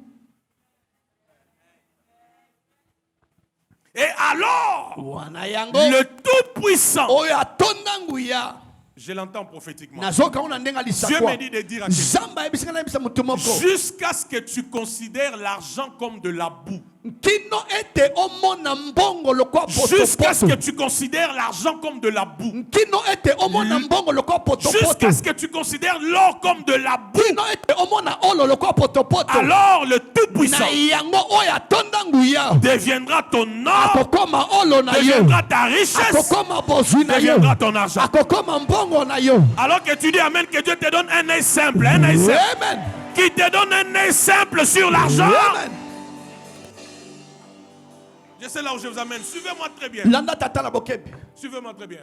Et alors, Wana yango. le Tout-Puissant, Oyo atonda nguya. je l'entends prophétiquement, Nazoka una ndenga Dieu lisakwa. me dit de dire à quelqu'un, Zamba ebisika na ebisa mutu moko. jusqu'à ce que tu considères l'argent comme de la boue. Kino ete omona mbongo lokwa Jusqu'à ce que potopoto. tu considères l'argent comme de la boue. Kino ete omona mbongo lokwa potopoto. Jusqu'à ce que tu considères l'or comme de la boue. Kino ete omona olo lokwa potopoto. Alors le Tout-Puissant Na yango oyo atonda nguya. deviendra ton or, Akokoma olo na yo. deviendra ta richesse, Akokoma bozwi na yo. deviendra ton argent. Akokoma mbongo na yo. Alors que tu dis Amen, que Dieu te donne un œil simple, un œil simple, Amen. qui te donne un œil simple sur l'argent. Amen. Je sais là où je vous amène. Suivez-moi très bien. Landa tata la bokebi. Suivez-moi très bien.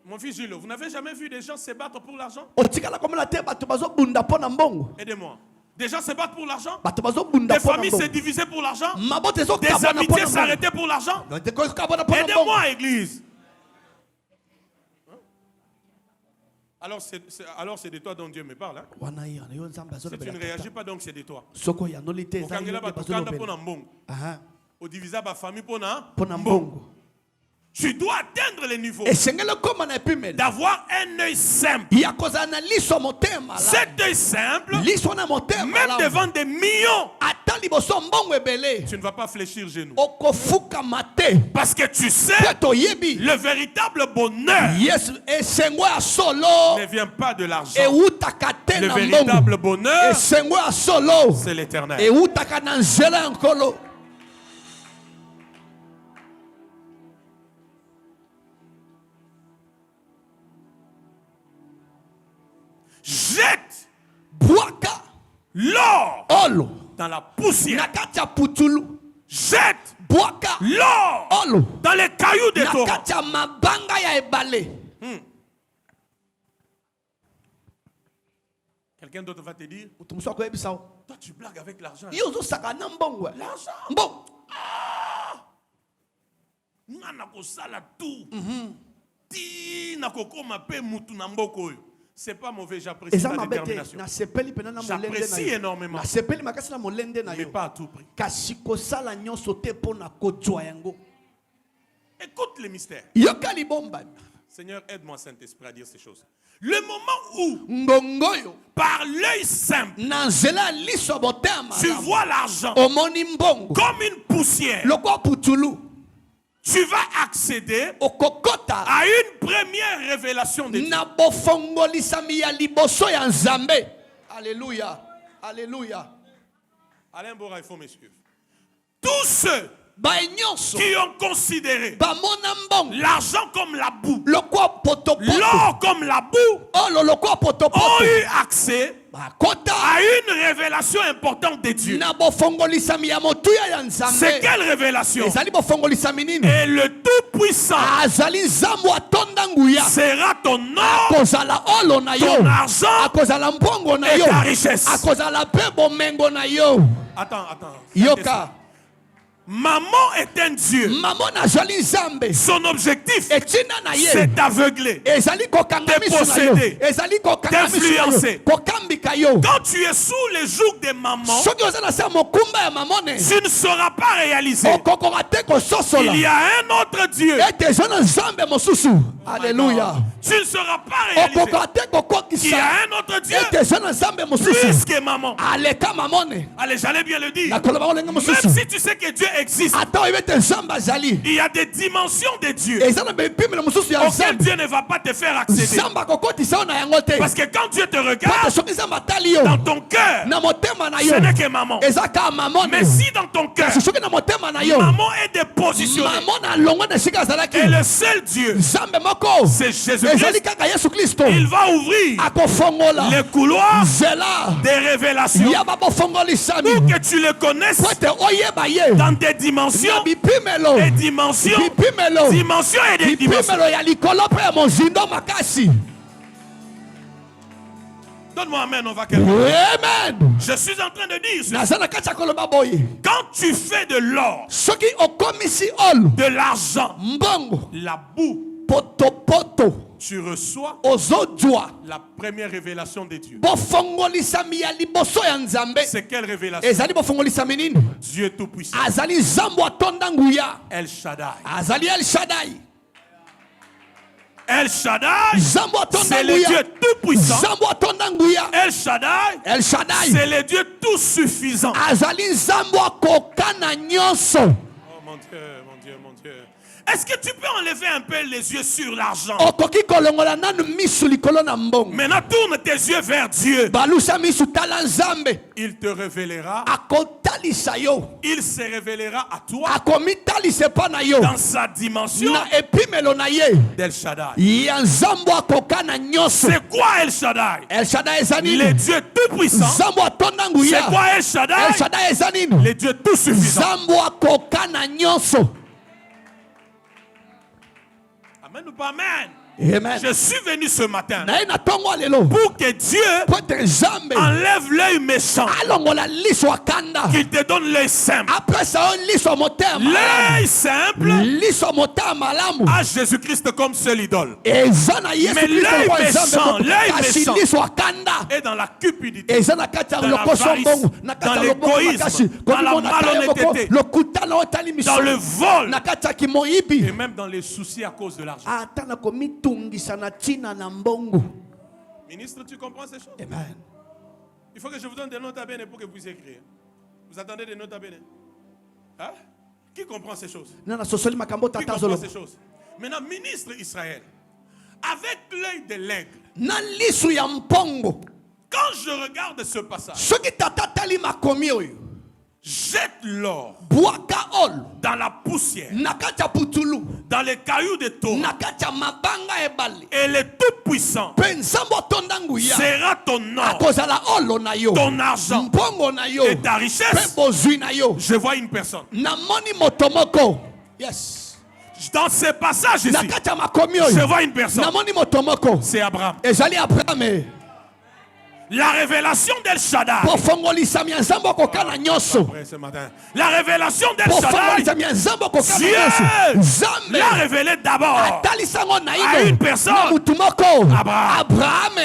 Mon fils Jules, vous n'avez jamais vu des gens se battre pour l'argent? Otikala komona te bato bazo bunda pona mbongo. Aidez-moi. Des gens se battent pour l'argent? Bato bazo bunda Des pona familles se mbongo. divisaient pour l'argent? Mabote zo Des kabona amitiés pona mbongo. s'arrêtaient pour l'argent? Aidez-moi. Aidez-moi, Église. Hein? Alors c'est de toi dont Dieu me parle. Hein? Si tu ne réagis pas, donc c'est de toi. Soko ya nolite za Okangela yenge bazo batukanda lobela. pona mbongo. Aha. Odivisa ba famille pona Pona mbongo. Tu dois atteindre le niveau Esengele koma na epimela. d'avoir un œil simple. Ya kozana liso motema la. Cet œil simple, Liso na motema même la. devant des millions, Ata liboso mbongo ebele. tu ne vas pas fléchir genou. Okofuka mate. Parce que tu sais, Peto yebi. le véritable bonheur Yes, esengo ya solo. ne vient pas de l'argent. Eutaka te Le na véritable mbongo. bonheur, Esengo ya solo. c'est l'éternel. Eutaka na nzela ya nkolo. Jette Bwaka l'or olo dans la poussière. na kati ya putulu. Jette Bwaka l'or olo dans les cailloux des na torrents. kati ya mabanga ya ebale. Quelqu'un d'autre va te dire, Mutu musu akoyebisa o. toi tu blagues avec l'argent. Yo ozosaka na mbongo. L'argent. Mbongo. Nana kosala tout. Ti na kokoma pe mutu na mboko oyo. C'est pas mauvais, j'apprécie Eza ta mabete détermination. na sepeli pena na molende na J'apprécie yo. énormément, Na sepeli makasi na molende na mais yo. pas à tout prix. Kasi kosala nyonso te pona kozwa yango. Écoute les mystères. Yoka libomba. Seigneur, aide-moi, Saint-Esprit, à dire ces choses. Le moment où, Ngongoyo par l'œil simple, na nzela liso botema. tu vois l'argent Omoni mbongo. comme une poussière, Lokwa putulu. tu vas accéder Okokota à une première révélation de Dieu. na bofongolisami ya liboso ya Nzambe. Alléluia. Alléluia. Alain Bora, il faut me suivre. Tous ceux Baenyonso qui ont considéré bamona mbongo. l'argent comme la boue, Lokwa potopoto. l'or comme la boue, Olo lokwa ont potopoto. eu accès Bakota à une révélation importante de Dieu. na bofongolisami ya motuya ya Nzambe. C'est quelle révélation? Ezali bofongolisami nini? Et le Tout-Puissant Azali nzambo atonda nguya. sera ton or, Akozala olo na yo. ton argent Akozala mbongo na et yo. ta richesse. Akozala pe bomengo na yo. Attends. Yoka. Maman est un Dieu. Maman nazali nzambe. Son objectif, Etina na ye. c'est t'aveugler, Ezali kokanga miso na yo. posséder, Ezali kokanga miso na yo. t'influencer. Kokambika yo. Quand tu es sous les jougs des mamans, Soki oza na sa mokumba ya mamone. tu ne sauras pas réaliser Okokora te kososola. qu'il y a un autre Dieu. Ete eza na nzambe mosusu. Alléluia. Tu ne sauras pas réaliser Okokora te qu'il y kokokisa. a un autre Dieu Ete eza na nzambe mosusu. plus que maman. Aleka mamone. Allez, j'allais bien le dire. Nakoloba kolenge Même mosusu. si tu sais que Dieu existe, Ata oyebete nzambe azali. il y a des dimensions de Dieu Eza na bipimelo mosusu ya auxquelles nzambe. Dieu ne va pas te faire accéder. Nzambe akokotisa yo na yango te. Parce que quand Dieu te Pote regarde, soki nzambe atali yo. dans ton cœur, Na motema na yo. ce n'est que maman. Eza ka mamone. Mais si dans ton cœur, soki na motema na yo. maman est dépositionnée Maman na longo na sika azalaki. et le seul Dieu, Nzambe moko. c'est Ezali Jésus-Christ, kaka Yesu Kristo. il va ouvrir Akofongola. les couloirs Zela. des révélations Ya babo fongoli sami. pour que tu le connaisses Pote oyeba ye. dans des dimensions, Na bipimelo. des dimensions, Bipimelo. dimensions et des dimensions. Bipimelo ya likolo pe ya mozindo makasi. Donne-moi amen, on va quelque Amen. Je suis en train de dire ceci. Naza na kati ya koloba boye. Quand tu fais de l'or, Soki okomisi olu. de l'argent, Mbongo. la boue, Poto. tu reçois Ozojwa. la première révélation de Dieu. Bofongolisami ya liboso ya nzambe. C'est quelle révélation? Ezali bofongolisami nini? Dieu Tout-Puissant. Azali zambo atonda nguya. El Shaddai. Azali El Shaddai. El Shaddai, Zambo atonda c'est le nguya. Dieu Tout-Puissant. Zambo atonda nguya. El Shaddai, El Shaddai. c'est le Dieu Tout-Suffisant. Azali zambo akokana nyonso. Oh mon Dieu, mon Dieu, mon Dieu. Est-ce que tu peux enlever un peu les yeux sur l'argent? Okoki kolongola nanu misu likolo na mbongo. Maintenant, tourne tes yeux vers Dieu. Balusa misu tala nzambe. Il te révélera. Akotalisa yo. Il se révélera à toi Akomitalise pa na yo. dans sa dimension Na epimelo na ye. d'El Shaddai. Ya nzambo akokana nyonso. C'est quoi El Shaddai? El Shaddai ezanini. Le Dieu Tout-Puissant. Zambo atonda C'est nguya. quoi El Shaddai? El Shaddai ezanini. Le Dieu Tout-Suffisant. Zambo akokana nyonso. Amen ou pas amen? Amen. Je suis venu ce matin Na ye na tongo lelo. pour que Dieu Pote nzambe. enlève l'œil méchant, Alongola liso akanda. qu'il te donne l'œil simple. Après ça on liso motema malamu. L'œil simple Liso motema malamu. à Jésus-Christ comme seul idole. Eza na Yesu Mais Kristo l'œil kwa méchant, nzambe. l'œil Kasi méchant. liso akanda. Et dans la cupidité, Eza na kati ya dans la lokoso avarice, mbongo. Na kati dans ya loboko l'égoïsme, makasi. dans la Komona taye malhonnêteté, boko. Lokutana otali miso. dans le vol Na kati ya kimoyibi. et même dans les soucis à cause de l'argent. Ata na komitungisa na tina na mbongo. Ministre, tu comprends ces choses? Amen. Il faut que je vous donne des notes à bene pour que vous puissiez écrire. Vous attendez des notes à bene? Hein? Qui comprend ces choses? Nana sosoli makambo Qui tata comprend zolo. ces choses? Maintenant, ministre Israël, avec l'œil de l'aigle, Na lisu ya mpongo. quand je regarde ce passage, Soki tata tali makomi oyo. jette l'or Bwaka ol. dans la poussière, Na kati ya putulu. dans les cailloux de torrent, Na kati ya mabanga ebale. et le Tout-Puissant Pe nzambo atonda nguya. sera ton or, Akozala olo na yo. ton argent Mbongo na yo. et ta Pe richesse. bozwi na yo. Je vois une personne. Namoni moto moko. Yes. Dans ce passage Na ici, kati ya makomi oyo. je vois une personne. Namoni moto moko. C'est Abraham. Ezali Abraham. La révélation d'El Shaddai. Pofongolisa mi nzambo akokana nyonso. Après ce matin, la révélation d'El Pofongolisa Shaddai, mi nzambo akokana Dieu nyonso. Nzambe. l'a révélé d'abord Atalisango na à une personne. na mutu moko. Abraham. Abraham.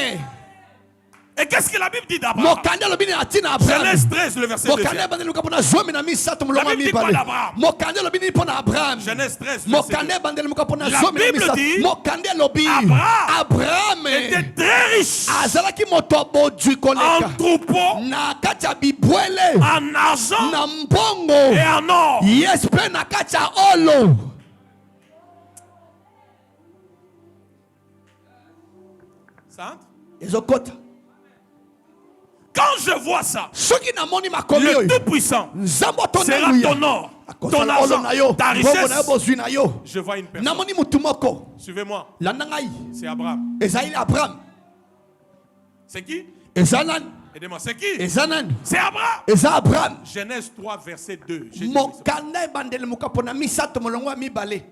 Et qu'est-ce que la Bible dit d'Abraham? Mokanda lobini atina Abraham. Genèse 13, le verset 2. Mokanda bandeli mukapona zomi na misato mulonga La Bible dit quoi mibale. d'Abraham? Mokanda lobini pona Abraham. Genèse 13, verset 2. Mokanda bandeli mukapona La zomi na Bible misato. dit, Mokanda lobi. Abraham était Abraham. très riche Azalaki moto bodwi en koleka. troupeaux, Na kati ya bibwele. en argent Na mbongo. et en or. Yes pe na kati ya olo. Ça entre? Ezokota. Quand je vois ça, Soki na moni makomi le oyo. Tout-Puissant Nzambo atonda sera nguya. ton or, ton Akosala olo na yo. argent, ta Mbongo na yo richesse. bozwi na yo. Je vois une personne. Namoni mutu moko. Suivez-moi. Landa ngai. C'est Abraham. Ezali Abraham. C'est qui? Ezanan. Aidez-moi. C'est qui? Ezanan. C'est Abraham. Eza Abraham. Genèse 3, verset 2. Jésus-Christ. Mokanda ebandeli mokapona misato molongo ya mibale.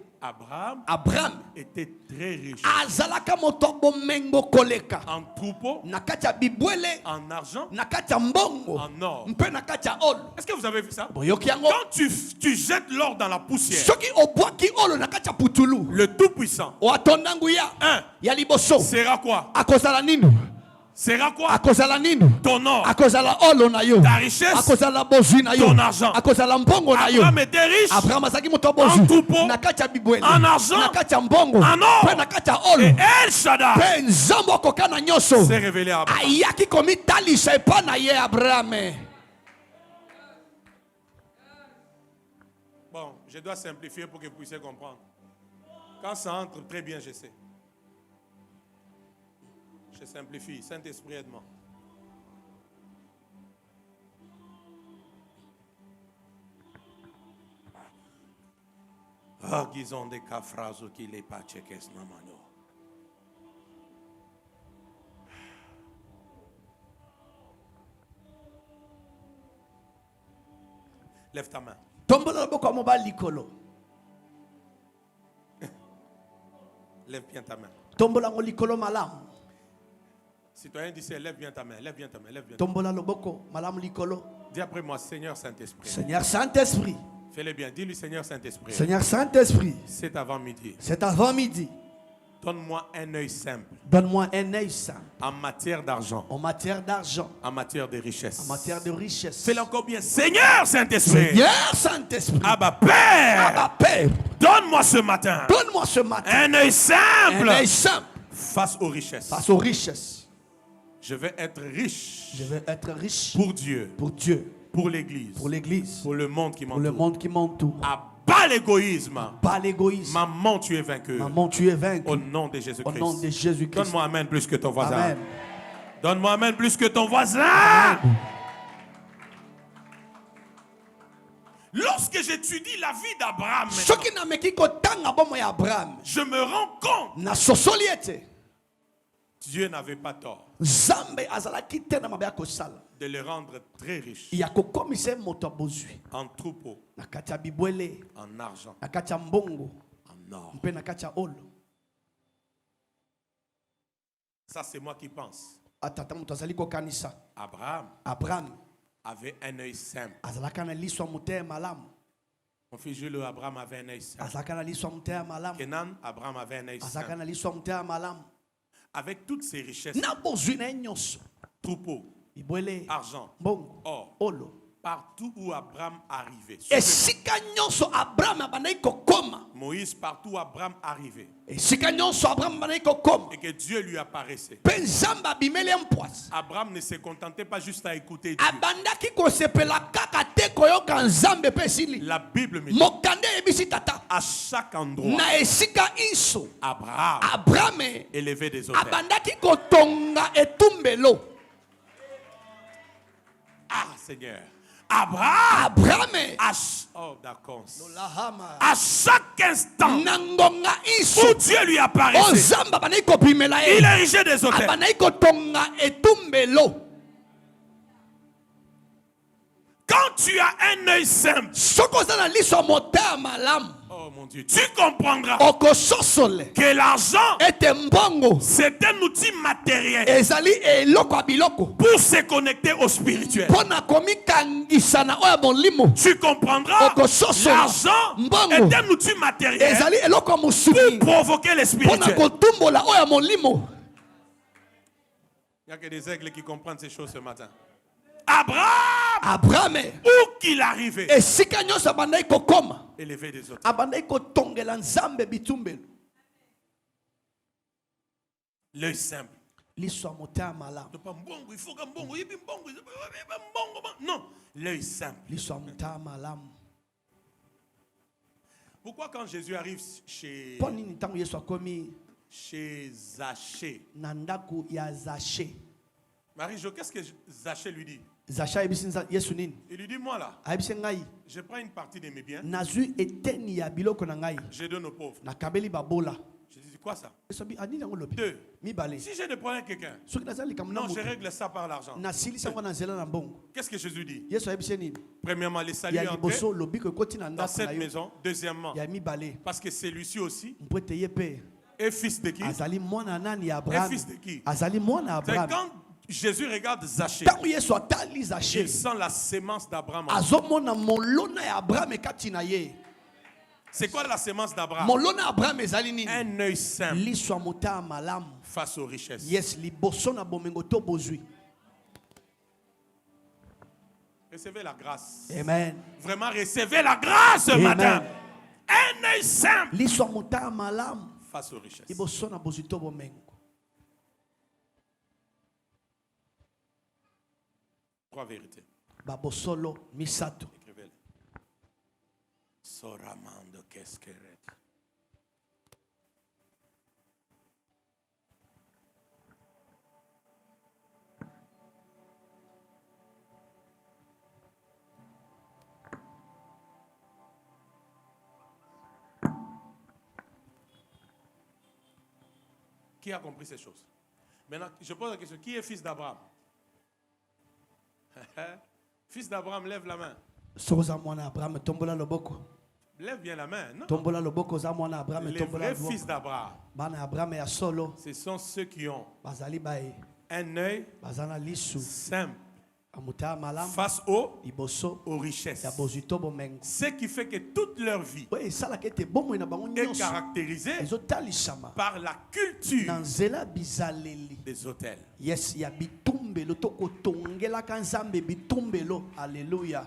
Abraham était très riche azalaka moto bomengo koleka en troupeaux, na kati ya bibwele en argent, na kati ya mbongo en or. mpe na kati ya olo. Est-ce que vous avez vu ça? boyoki yango Quand tu jettes l'or dans la poussière, soki obwaki olo na kati ya putulu le Tout-Puissant oatonda nguya ya liboso sera quoi? akozala nini? Sera quoi? akozala nini? Ton or, akozala olo na yo, ta richesse, akozala bozwi na yo, ton argent. akozala mbongo na yo. Abraham était riche Abraham azalaki moto en bozwi troupeau, na kati ya bibwele, en argent, na kati ya mbongo, en or. mpe na kati ya olo. et El Shaddai Mpe nzambe akoka na nyonso s'est révélé à Abraham. ayaki komitalisa epa na ye Abraham. Bon, je dois simplifier pour que vous puissiez comprendre. Quand ça entre très bien, je sais. Je simplifie. Saint-Esprit, aide-moi. Ah, disons des phrases qui les pas checkés namano. Lève ta main. Tombola loboko ya mobali likolo. Lève bien ta main. Tombola ngo likolo malamu. Citoyen d'ici, lève bien ta main. Lève bien ta main. Lève bien ta main. Tombola loboko malamu likolo. Dis après moi, Seigneur Saint-Esprit. Seigneur Saint-Esprit. Fais-le bien. Dis-lui, Seigneur Saint-Esprit. Seigneur Saint-Esprit. C'est avant midi. C'est avant midi. Donne-moi un œil simple Donne-moi un œil saint en matière d'argent, en matière d'argent, en matière de richesse. en matière de richesse. Fais-le encore bien. Seigneur Saint-Esprit. Seigneur Saint-Esprit. Abba Père. Abba Père. Donne-moi ce matin Donne-moi ce matin un œil simple un œil simple face aux richesses. face aux richesses. Je vais être riche Je veux être riche pour Dieu, pour Dieu, pour l'Église, pour l'Église, pour le monde qui pour le m'entoure. monde qui m'entoure. Abat l'égoïsme. Pas l'égoïsme. Maman, tu es vaincu. Maman, tu es vaincu. Au nom de Au Jésus-Christ. nom de Jésus-Christ. Donne-moi amen plus que ton voisin. Amen. Donne-moi amen plus que ton voisin. Lorsque j'étudie la vie d'Abraham, Soki na meki kotanga bomo ya Abraham. je me rends compte Na sosoli ete. Dieu n'avait pas tort Nzambe azalaki te na mabe ya kosala. de le rendre très riche Ya kokomisa moto bozwi. en troupeau, Na kati ya bibwele, en argent, na kati ya mbongo, en or. mpe na kati ya olo. Ça, c'est moi qui pense. Atata moto azali kokanisa. Abraham Abraham avait un œil simple. azalaka na liso ya motema malamu. Mon fils Jules, Abraham avait un œil simple. Azalaka na liso ya motema malamu. Kenan, Abraham avait un œil Azalaka simple. na liso ya motema malamu. Avec toutes ses richesses, Na bozwi na ye nyonso. troupeau, Bibwele, argent, mbongo, or, olo. partout où Abraham arrivait. Esika nyonso Abraham abandaki kokoma. Moïse, partout où Abraham arrivait. Esika nyonso Abraham abandaki kokoma. Et que Dieu lui apparaissait. Mpe Nzambe abimeli ye mpwasi. Abraham ne se contentait pas juste à écouter Dieu. Abandaki kosepela kaka te koyoka Nzambe mpe esili. La Bible me dit, Mokande yebisi tata. à chaque endroit, Na esika iso Abraham Abraham élevait des autels. abandaki kotonga etumbelo. Ah, Seigneur. Abraham, oh d'accord. À chaque instant Nangonga où iso Dieu lui apparaissait, Nzambe abandaki kopimela ye. il érigeait des autels. Abandaki kotonga etumbelo. Quand tu as un œil simple, Soko za na liso motema malamu. oh mon Dieu, tu comprendras Okososole que l'argent, ete mbongo c'est un outil matériel ezali eloko ya biloko pour se connecter au spirituel. mpona komikangisa na oyo ya molimo. Tu comprendras, Okososola. l'argent Mbongo. est un outil matériel Ezali eloko ya mosuni pour provoquer le mpona spirituel. kotumbola oyo ya molimo. Il n'y a que des aigles qui comprennent ces choses ce matin. Abraham, Abraham où qu'il arrivait, esika nyonso abandaki kokoma élevait des autels. abandaki kotongela Nzambe bitumbelo. L'œil simple. Liso ya motema malamu. Ne pas mbongo, il faut que mbongo, il faut mbongo, il faut mbongo. Non, l'œil simple. Liso ya motema malamu. Pourquoi quand Jésus arrive chez Mpo nini ntango Yesu akomi Zachée, na ndako ya Zaché. Marie-Jo, qu'est-ce que Zachée lui dit? Zaché ayebisi Yesu nini? Il lui dit, moi là, Ayebisi ngai je prends une partie de mes biens, nazwi eteni ya biloko na ngai je donne aux pauvres. nakabeli babola. Je dis, Quoi ça? Yesu abi ani nango lobi 2. mibale Si j'ai des problèmes avec quelqu'un, soki nazali likambo na non, je moto règle ça par l'argent. nasilisa yango na nzela na mbongo Qu'est-ce que Jésus dit? Yesu ayebisi nini Premièrement, les saluts ya entrés liboso lobi ko ekoti na dans ndako na cette yo maison. Deuxièmement, ya mibale parce que celui-ci aussi mpo ete ye mpe est fils de qui? azali mwana nani ya Est abraham fils de qui? azali mwana ya C'est abraham quand Jésus regarde Zachée, ntango yesu atali il zache sent la sémence d'Abraham. en lui. azomona molona ya abraham ekati na ye C'est quoi la sémence d'Abraham? molona ya abraham ezali nini Un œil simple liso ya motaya malamu face aux richesses. yes liboso na bomengo to bozwi Recevez la grâce. amen Vraiment, recevez la grâce ce Amen. matin. Un œil simple liso ya motaya malamu face aux richesses. liboso na bozwi to bomengo 3 vérités. babosolo misato Écrivez-les. Soramando keskeret. Qui a compris ces choses? Maintenant, je pose la question. Qui est fils d'Abraham? Fils d'Abraham, lève la main. soki oza mwana ya abraham tombola loboko Lève bien la main. Non? tombola loboko oza mwana ya abraham Les tombola vrais loboko fils d'Abraham, bana ya abraham ya solo ce sont ceux qui ont bazali baye un œil baza na lisu simple ya motaya malamu face liboso aux richesses. ya bozwi to bomengo Ce qui fait que toute leur vie oyo esalaka ete bomoi na bango est nyonso caractérisée ezotalisama par la culture na nzela ya bizaleli des hôtels. yes ya bitumbelo to kotongelaka nzambe bitumbelo alleluya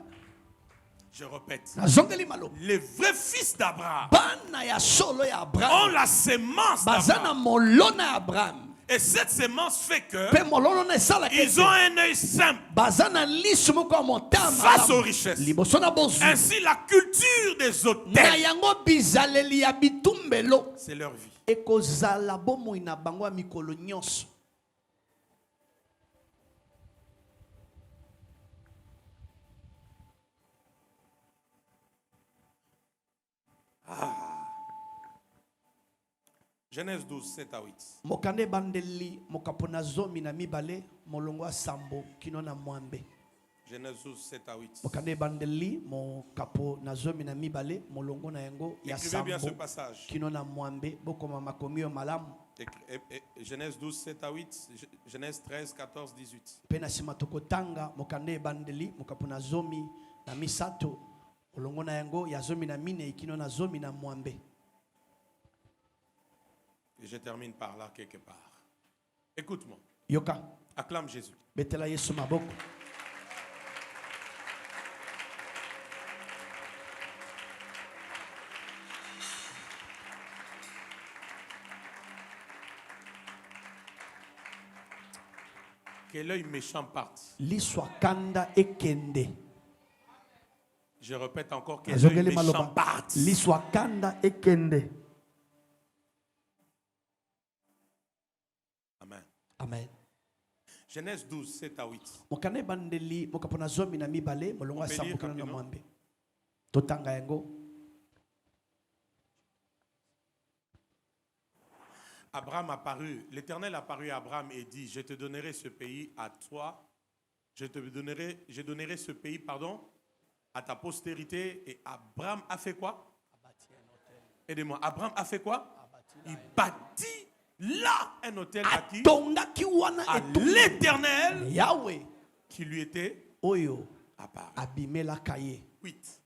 Je répète, nazongeli maloba les vrais fils d'Abraham bana ya solo ya ont abraham la sémence baza na d'Abraham. molona ya abraham Et cette sémence fait que mpe molona na esalaka ils ont un œil simple baza na lisu moko ya motama face aux richesses. liboso na bozwi Ainsi, la culture des na hôtels, yango bizaleli ya bitumbelo c'est leur vie. ekozala bomoi na bango ya mikolo nyonso Genèse 12, 7 à 8. mokanda ebandeli mokapo na zomi na mibale molongo ya sambo kino na mwambe Genèse 12, 7 à 8. mokanda ebandeli mokapo na zomi na mibale molongo na yango ya Écrivez bien ce sambo passage. kino na mwambe bokoma makomi oyo malamu Genèse 12, 7 à 8. Genèse 13, 14, 18. mpe na nsima tokotanga mokanda ebandeli mokapo na zomi na misato molongo na yango ya zomi na minei kino na zomi na mwambe. Et je termine par là quelque part. Écoute-moi. Yoka Acclame Jésus. betela Yesu maboko. Que l'œil méchant parte. Liswa kanda ekende. Je répète encore que l'œil Azongeli méchant maloba. parte. Liswa kanda ekende. Amen. Amen. Genèse 12, 7 à 8. Mokane bandeli mokapona zomi na mibale molongo On peut sambo lire kana na rapidement. mwambe. Totanga yango. Abraham apparut, l'Éternel apparut à Abraham et dit, je te donnerai ce pays à toi, je donnerai ce pays, pardon, à ta postérité. Et Abraham a fait quoi? Aidez-moi. Abraham a fait quoi? Il bâtit là un hôtel à qui? Atongaki wana À etonga. l'Éternel Yahweh qui lui était oyo apparu. abimela kaye 8.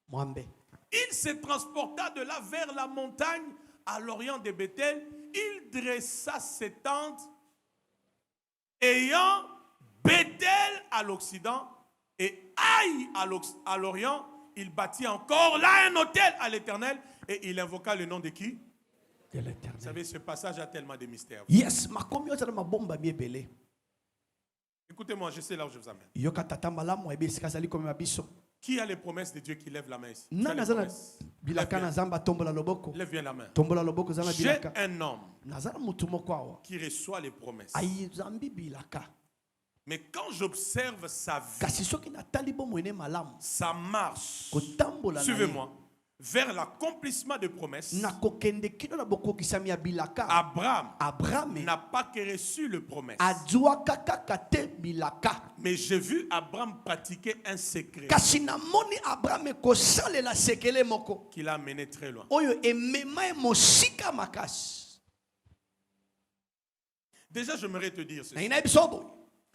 mwambe. Il se transporta de là vers la montagne à l'orient de Bethel. Il dressa ses tentes, ayant Bethel à l'occident et Aï à l'orient. Il bâtit encore là un hôtel à l'Éternel et il invoqua le nom de qui? De Vous l'Éternel. savez, ce passage a tellement de mystères. Yes, makomi ozala mabomba biebele. Écoutez-moi, je sais là où je vous amène. Yoka tata malamu ebisika zali komi mabiso. Qui a les promesses de Dieu qui lève la main ici? Qui a les Nana zana promesses? bilaka na zamba tombola loboko. Lève bien la main. Tombola loboko zana J'ai bilaka. un homme Nazana mutu moko awa. qui reçoit les promesses. Ayi zambi bilaka. Mais quand j'observe sa vie, Kasi soki natali bomwene malamu. sa marche, Kotambola na ye. suivez-moi, vers l'accomplissement des promesses, na kokende kino na bokokisami ya bilaka Abraham n'a pas que reçu le promesse. azwa kaka te bilaka Mais j'ai vu Abraham pratiquer un secret kasi na moni Abraham kosalela sekele moko qui l'a mené très loin. oyo emema ye mosika makasi. Déjà, j'aimerais te dire ceci. Na ina biso boye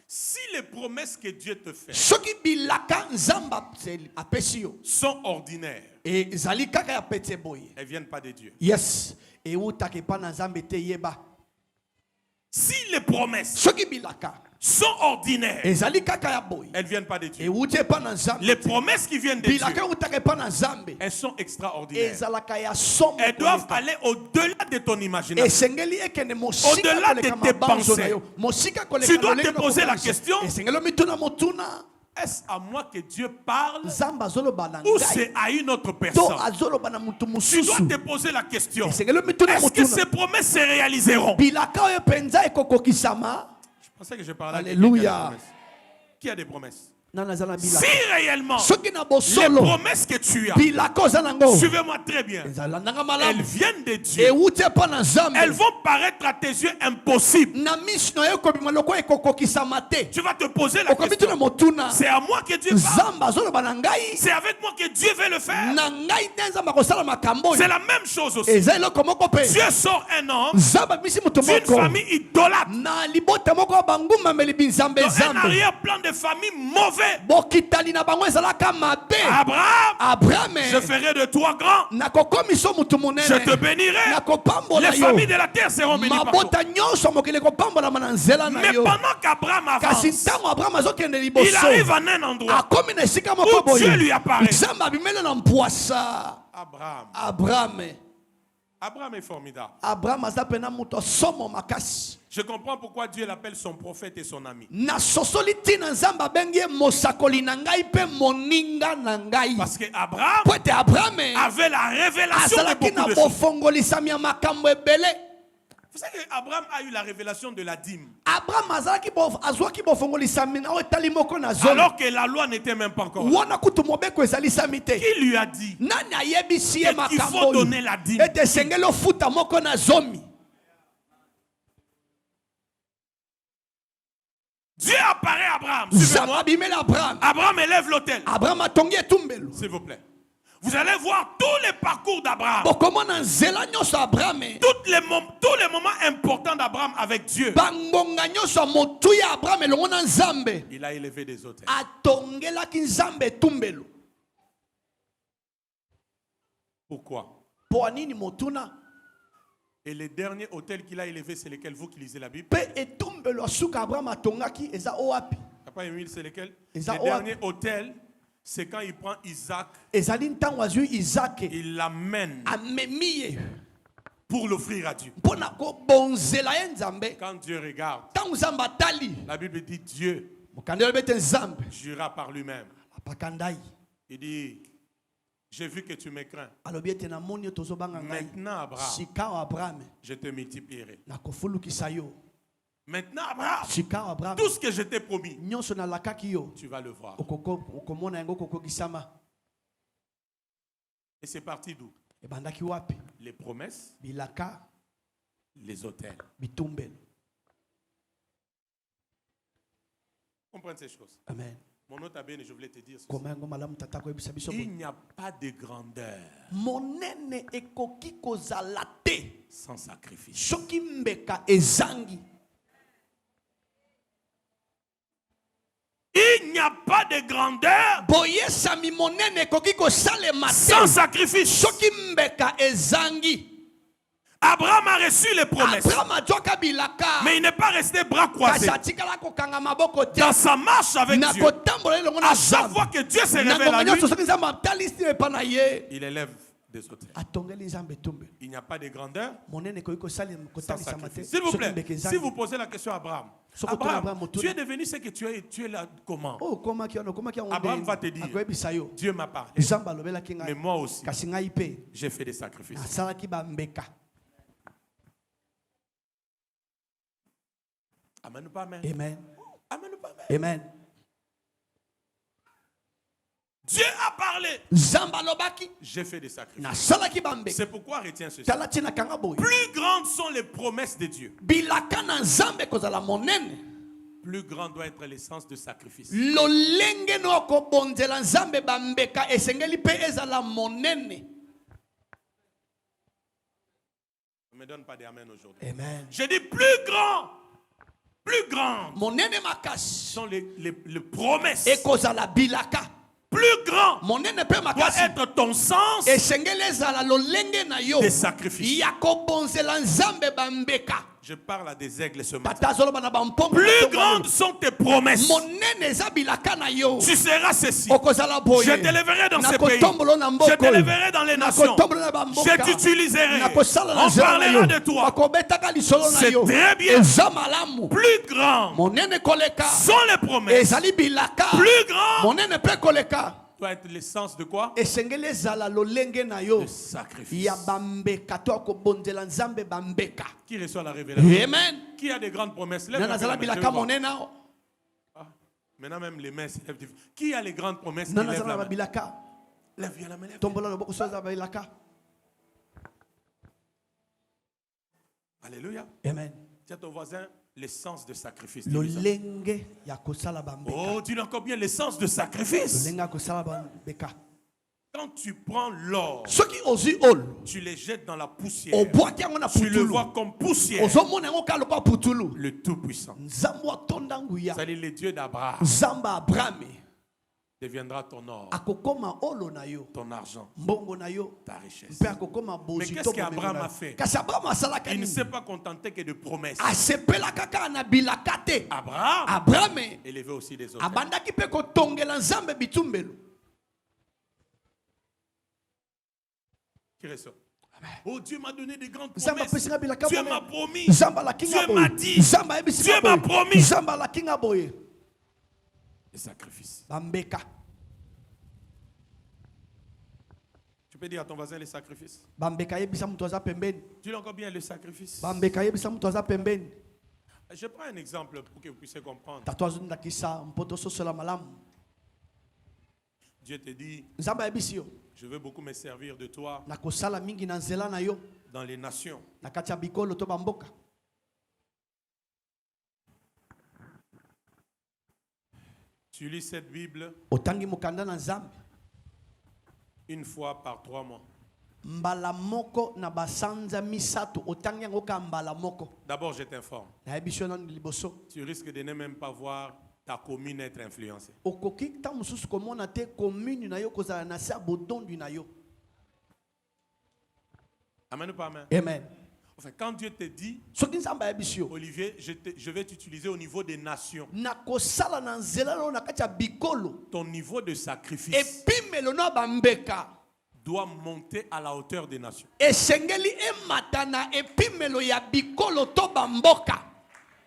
Si les promesses que Dieu te fait soki bilaka nzamba apesi yo sont ordinaires, ezali kaka ya pete boye, elles ne viennent pas de Dieu. yes, eutaka epa na nzambe te yeba. Si les promesses Soki bilaka sont ordinaires, ezali kaka ya boye, elles ne viennent pas de Dieu. euti epa na nzambe. Les promesses qui viennent de Dieu, Bilaka eutaka epa na nzambe elles sont extraordinaires. ezalaka ya somo. Elles doivent aller au-delà de ton imagination. Esengeli ekende mosika Au-delà de koleka tes mabanzo na pensées. yo. Mosika koleka Tu dois lolenge te poser la kokomisa. question. Esengeli mituna motuna Est-ce à moi que Dieu parle nzambe azoloba na ou ngai c'est à une autre to personne? azoloba na mutu Tu dois mosusu. te poser la question. Esengeli mituna Est-ce que motuna ces promesses se réaliseront? bilaka oyo penza ekokokisama. Je pensais que je parlais à Alléluia. quelqu'un qui a des promesses. Nana zala Si bilaka réellement soki na les bosolo promesses que tu as, bilaka oza nango suivez-moi très bien, ezala nanga elles malamu viennent de Dieu. euti epa na Elles nzambe vont paraître à tes yeux impossibles. na miso na yo ekobima lokola ekokokisama te. Tu vas te poser la okomituna question. motuna C'est à moi que Dieu parle. nzambe azoloba na ngai C'est avec moi que Dieu veut le faire. na ngai te nzambe akosala makambo C'est oyo. la même chose aussi. Eza eloko moko mpe Dieu sort un homme nzambe abimisi moto d'une moko famille idolâtre, na libota moko ya bangumameli binzambe dans un nzambe arrière-plan de famille mauvais. bokitali na bango ezalaka mabe. Abraham, je abrahame ferai de toi grand. nakokomisa motu Je te monene bénirai. nakopambola Les yo familles de la terre seront bénies par toi. mabota nyonso mokili ekopambolama na nzela na Mais yo. pendant qu'Abraham kasi avance, ntango abrahame azokende il liboso arrive en un endroit akomi na esika moko où Dieu boye lui apparaît. nzambe abimeli na mpwasa. abrahame Abraham est formidable. abrahame aza pena moto somo makasi. Je comprends pourquoi Dieu l'appelle son prophète et son ami. na sosoli ntina nzambe abengi ye mosakoli na ngai mpe moninga na ngai. Parce que Abraham po ete abrahame avait la révélation de azalaki na beaucoup de choses. bofongolisami ya makambo ebele. Vous savez qu'Abraham a eu la révélation de la dîme. abrahame azwaki bofongolisami na oyo etali moko na zomi Alors que la loi n'était même pas encore là. wana kutu mobeko ezalisami te. Qui lui a dit nani ayebisi ye qu'il makambo faut oyo donner la dîme? ete esengeli ofuta moko na zomi. Dieu apparaît à Abraham. nzambe Suivez-moi. abimeli abrahame. Abraham élève l'autel. abrahame atongi etumbelo. S'il vous plaît. Vous allez voir tous les parcours d'Abraham. bokomona nzela nyonso abrahame Tous les moments importants d'Abraham avec Dieu. bangonga nyonso ya motu ya abrahame elongo na nzambe Il a élevé des autels. atongelaki nzambe etumbelo. Pourquoi? po nini motuna Et les derniers autels qu'il a élevés, c'est lesquels? Vous qui lisez la Bible. mpe etumbelo ya suka abrahame atongaki eza owapi. Papa Emile, c'est lesquels? Et Les ça, derniers autels, c'est quand il prend Isaac, ezali ntango azwi izake il l'amène amemi ye pour l'offrir à Dieu. mpo na kobonzela ye nzambe. Quand Dieu regarde, ntango nzambe atali la Bible dit Dieu mokandeli olobi ete nzambe jura par lui-même. apakandai Il dit, j'ai vu que tu me crains. alobi ete namoni yo tozobanga ngai Maintenant, Abraham, sika oyo abrahame je te multiplierai. nakofulukisa yo. Maintenant, Abraham, sika oyo abrahame tout ce que je t'ai promis, nyonso nalakaki yo tu vas le voir. okomona yango kokokisama. Et c'est parti d'où? ebandaki wapi? Les promesses, bilaka les autels. bitumbelo. Comprenez ces choses. Amen. Mon autre abéné, je voulais te dire ceci. koma yango malamu tata koyebisa biso Il boye. n'y a pas de grandeur monene ekoki kozala te sans sacrifice. soki mbeka ezangi. Il n'y a pas de grandeur boyesami monene ekoki kosalema sans te sacrifice. soki mbeka ezangi. Abraham a reçu les promesses, abraham azwaka bilaka mais il n'est pas resté bras croisés. kasi atikala kokanga maboko te Dans sa marche avec na Dieu, kotambola elongo na à chaque nzambe. fois que Dieu se na révèle ngonga à lui, nyonso soki nzambe atalisi epa na ye il élève des autels. atongeli nzambe etumbelo. Il n'y a pas de grandeur monene ekoki sans kotalisama te sacrifice. S'il vous soki plaît, mbeka si ezangi. vous posez la question à Abraham, Soko tona Abraham, Abraham, tu es devenu ce que tu es là comment? oh komaki wana okomaki yango Abraham ndenge. va te dire, akoyebisa yo Dieu m'a parlé, nzambe alobelaki mais ngai moi aussi, kasi ngai mpe j'ai fait des sacrifices. nasalaki bambeka. Amen ou pas amen? Amen. Amen ou pas amen? Amen. Dieu a parlé. Nzambe alobaki J'ai fait des sacrifices. nasalaki bambeka. C'est pourquoi retiens ceci. Tala tina kanga boye. Plus grandes sont les promesses de Dieu. Bilaka na nzambe kozala monene. Plus grand doit être l'essence de sacrifice. Lolenge no kobonzela nzambe bambeka esengeli pe ezala monene. Ne me donne pas d'amen aujourd'hui. Amen. Je dis plus grand Monene makasi sont les promesses. ekozala bilaka. Plus grand Monene pe doit makasi être ton sens esengeli ezala lolenge na yo des sacrifices. ya kobonzela nzambe bambeka. Je parle à des aigles ce matin. Tata zoloba na bampombo. Plus grandes sont tes promesses. Monene eza bilaka na yo. Tu seras ceci. Okozala boye. Je t'éleverai dans ces pays. Nakotombolo na mboko. Je t'éleverai dans les nations. Nakotombolo na bamboka. Je t'utiliserai. Nakosala na On nzela na parlera yo. de toi. Bakobetaka lisolo na C'est yo. très bien. Eza malamu. Plus grand Monene koleka. sont les promesses. Ezali bilaka. Plus grand Monene pe koleka. doit être l'essence de quoi? Esengeli ezala lolenge na yo. Le sacrifice. Ya bambeka to akobonzela nzambe bambeka. Qui reçoit la révélation? Amen. Qui a des grandes promesses? Lève Nana la zala main, je bilaka veux voir. monene. Ah, maintenant même les mains se lèvent. Qui a les grandes promesses? Qui Nana lève la zala main? bilaka. Lève bien la main. Lève. Tombola loboko soza bilaka. Alléluia. Amen. Dis à ton voisin l'essence de sacrifice. Dis-lui ça. Lolenge ya kosala bambeka. Oh, dis-le encore bien l'essence de sacrifice. Lolenge ya kosala bambeka. Quand tu prends l'or, Soki ozi ol. tu les jettes dans la poussière. Obwaki yango na Tu le putulu. vois comme poussière. Ozomona yango ka lokola putulu. Le Tout-Puissant. Nzambe atonda nguya. C'est-à-dire le Dieu d'Abraham Nzambe Abraham deviendra ton or, akokoma olo na yo. ton argent, Mbongo na yo. ta richesse. Mpe akokoma Mais bozi qu'est-ce to qu'Abraham bomengo na a yo. fait? Kasi Abraham asalaka Il ne nini? s'est pas contenté que de promesses. Asepela kaka na bilaka te. Abraham Abraham élevait aussi des autres. abandaki pe kotongela nzambe bitumbelo. Qui ressort? Oh, Dieu m'a donné des grandes Nzambe promesses. apesinga bilaka Dieu monene. m'a promis. Nzambe alaki nga Dieu m'a boye. dit. Nzambe ayebisi Dieu nga m'a boye. promis. Nzambe alaki nga boye. Les sacrifices. Bambeka. Tu peux dire à ton voisin les sacrifices. Bambeka yebisa mutu aza pembeni. Dis-le encore bien les sacrifices. Bambeka yebisa mutu aza pembeni. Je prends un exemple pour que vous puissiez comprendre. Tato azondakisa mpoto sosola malamu. Dieu te dit, Nzambe ayebisi yo. je veux beaucoup me servir de toi Nakosala mingi na nzela na yo. dans les nations. Na kati ya bikolo to bamboka. Tu lis cette Bible Otangi mukanda na Nzambe. une fois par 3 mois. Mbala moko na basanza misato. Otangi yango ka mbala moko. D'abord, je t'informe. Na yebisi yo nanu liboso. Tu risques de ne même pas voir ta commune être influencée. Okoki ta mususu komona te commune na yo kozala na se abodondu na yo. Amen ou pas amen? Amen. Enfin, quand Dieu te dit, Soki Nzambe ayebisi yo. Olivier, je vais t'utiliser au niveau des nations. Nakosala na nzela lo na kati ya bikolo. Ton niveau de sacrifice Epimelo na bambeka. doit monter à la hauteur des nations. Esengeli ematana epimelo ya bikolo to bamboka.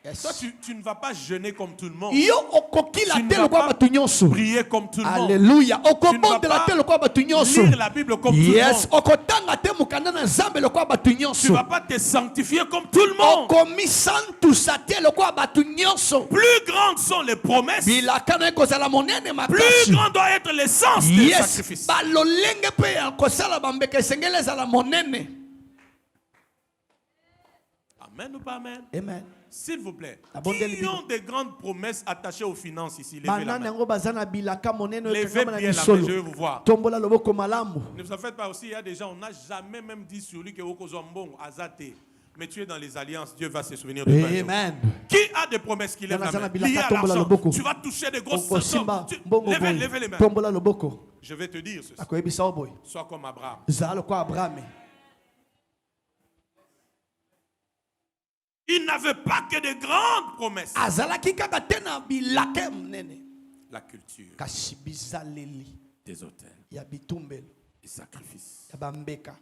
Toi, tu ne vas pas jeûner comme tout le monde. Yo okoki la Tu ne te vas lokwa pas batu nyonso. prier comme tout le monde. Alléluia. Tu ne vas Okobonde la pas te lokwa batu nyonso. lire la Bible comme tout le Yes, monde. okotanga te mukanda na Nzambe lokwa batu Tu ne nyonso. vas pas te sanctifier comme tout le monde. Okomi santu sa te lokwa batu nyonso. Plus grandes sont les promesses, Bilaka na kozala monene plus makasi. grand doit être l'essence des Yes, sacrifices. balolenge pe ya kosala bambeka esengeli ezala monene. Amen ou pas amen? Amen. S'il vous plaît, Abondez qui le ont des grandes promesses attachées aux finances ici? Levez la Banana main. yango bazana bilaka monene Levez okangama na bien la main, misolo. je vais vous voir. Tombola loboko malamu. Ne vous en faites pas aussi, il y a des gens, on n'a jamais même dit sur lui que Okozombong, Azate. Mais tu es dans les alliances, Dieu va se souvenir de toi. Amen. Qui a des promesses qui lèvent la Nazana main? bilaka, Liées à tombola l'argent. loboko. Tu vas toucher des grosses Okosimba sommes. mbongo Levez, boy. levez les mains. Tombola loboko. Je vais te dire ceci. Akoyebisa o boy. Sois comme Abraham. Zala kwa Abraham. Il n'avait pas que de grandes promesses. Azalaki kaka tena bilaka monene. La culture, Kasi bizaleli des hôtels, ya bitumbelo des sacrifices. ya bambeka.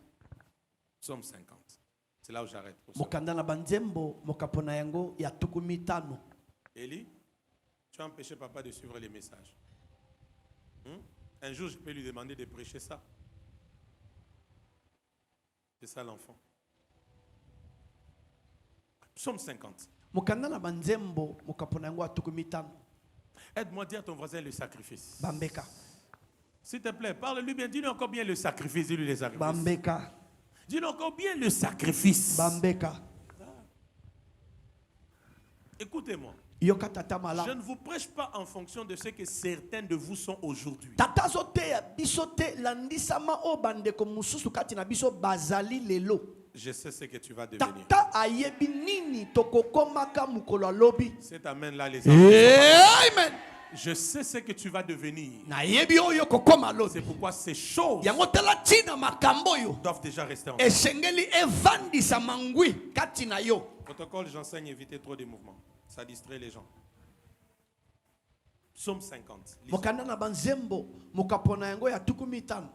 Psaume 50. C'est là où j'arrête. pour ça. Mokanda na banzembo mokapona yango ya tuku mitano. Élie, tu as empêché papa de suivre les messages. Un jour, je peux lui demander de prêcher ça. C'est ça l'enfant. Psaume 50. Mokanda na banzembo mokapona yango ya tuku mitano. Aide-moi à dire à ton voisin le sacrifice. Bambeka. S'il te plaît, parle-lui bien. Dis-lui encore bien le sacrifice. Dis-lui les sacrifices. Bambeka. Dis-lui encore bien le sacrifice. Bambeka. Écoutez-moi. Yoka tata mala. Je ne vous prêche pas en fonction de ce que certains de vous sont aujourd'hui. Tata zote bisote landisama o bande ko mususu kati na biso bazali lelo. Je sais ce que tu vas devenir. Tata ayebi nini tokokomaka mukolo lobi. C'est amen là les amis. Amen. Je sais ce que tu vas devenir. Na yebi oyo kokoma lobi. C'est pourquoi ces choses Yango tala tina makambo yo. doivent déjà rester en Esengeli evandisa mangwi kati na yo. protocole. J'enseigne éviter trop de mouvements. Ça distrait les gens. Psaume 50. Mokanda na banzembo mukapona yango ya tuku mitano.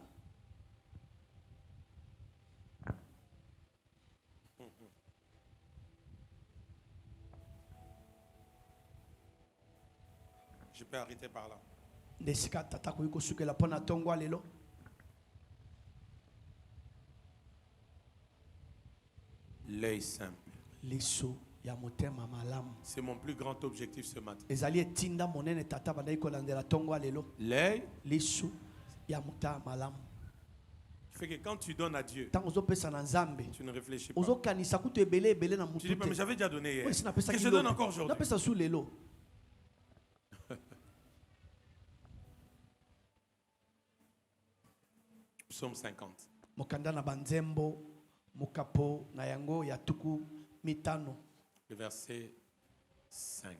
Je peux arrêter par là. Desika tata koyiko sukela pona tongwa lelo. L'œil simple. Liso ya motema malamu. C'est mon plus grand objectif ce matin. Ezali etinda monene tata bandai kolandela tongwa lelo. L'œil Liso ya motema malamu. fait que quand tu donnes à Dieu, Tango zo pesa na nzambe. tu ne réfléchis pas. Ozo kanisa kutu ebele ebele na Tu mutu. dis pas, mais j'avais déjà donné hier. Oui, si na pesa Que je kilo. donne encore aujourd'hui. Na pesa sous lelo. Psaume 50. Mokanda na banzembo mukapo na yango ya tuku mitano. Le verset 5.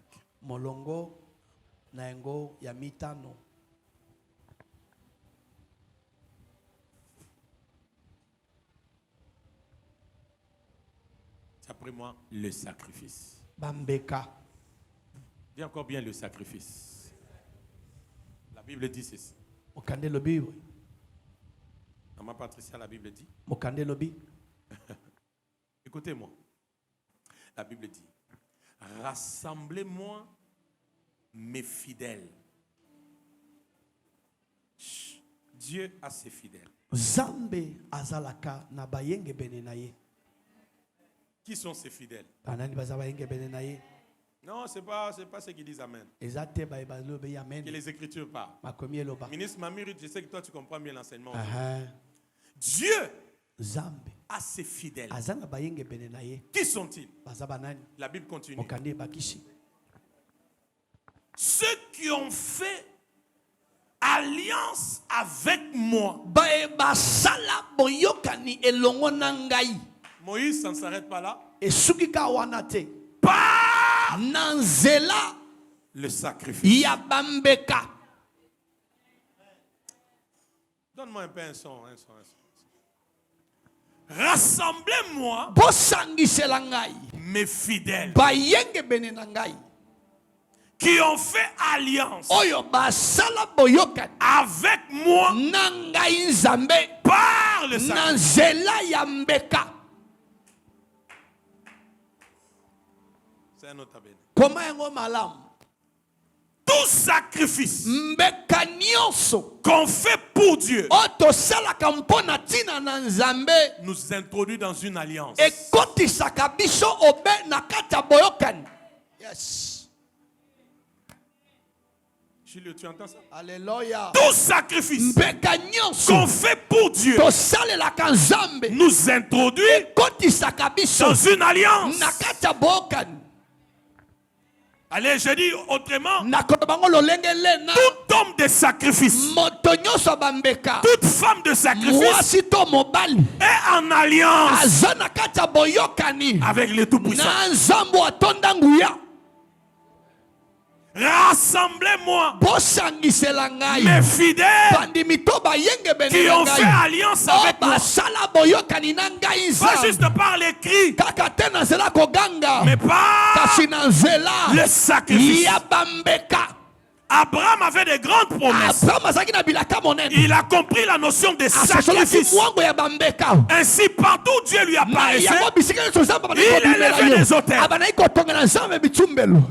Molongo na yango ya mitano. C'est après moi le sacrifice. Bambeka. Dis encore bien le sacrifice. La Bible dit ceci. Mokande lobi. Maman Patricia, la Bible dit. Mokande lobi. Écoutez-moi. La Bible dit. Rassemblez-moi mes fidèles. Chut. Dieu a ses fidèles. Zambe azalaka na bayenge benenaye. Qui sont ces fidèles? Anani baza bayenge benenaye. Non, c'est pas ce qu'ils disent amen. Ezate baibalo be amen. Que les Écritures parlent. Makomi eloba. Ministre Mamiri, je sais que toi tu comprends bien l'enseignement. Dieu Dieu Zambe a ses fidèles. azana bayenge benenaye. Qui sont-ils? Baza banani. La Bible continue. Mokande bakishi. Ceux qui ont fait alliance avec moi. Basala boyokani elongo nangai. Moïse, ça ne s'arrête pas là. Esukika wanate. Par Nanzela le sacrifice. ya bambeka. Donne-moi un peu un son. Rassemblez-moi Bosangisela ngai. mes fidèles Bayenge benenangai. qui ont fait alliance Oyo basala boyokani. avec moi Nangai nzambe. par le sacrifice. Nanzela ya mbeka. C'est un autre abéné. Koma yango malamu. Tout sacrifice Mbeka nyonso. qu'on fait pour Dieu Otosalaka mpona tina na nzambe. nous introduit dans une alliance. Ekotisaka biso obe na kati ya boyokani. Yes. Julio, tu entends ça? Alléluia. Tout sacrifice Mbeka nyonso. qu'on fait pour Dieu Tosalelaka nzambe. nous introduit Ekotisaka biso dans une alliance. na kati ya boyokani. Allez, je dis autrement, Nakoloba bango lolenge lena. tout homme de sacrifice, Moto nyonso bambeka. toute femme de sacrifice Mwasi to mobali. est en alliance Aza na kati ya boyokani. avec le Tout-Puissant. Na nzambo atonda nguya. Rassemblez-moi Bosangisela ngai. mes fidèles Bandimi to bayenge qui ont benenga fait ngai. alliance avec moi. Basala boyokani na ngai Pas nzambe. juste par l'écrit, Kaka te na nzela koganga. mais par Kasi na nzela le sacrifice. ya bambeka. Abraham avait de grandes promesses. Abraham azalaki na bilaka monene. Il a compris la notion de Asosolaki sacrifice. mwango ya bambeka. Ainsi, partout où Dieu lui Na apparaissait, yango bisika nyonso nzambe Il élevait les autels. abandaki kotonga na nzambe bitumbelo.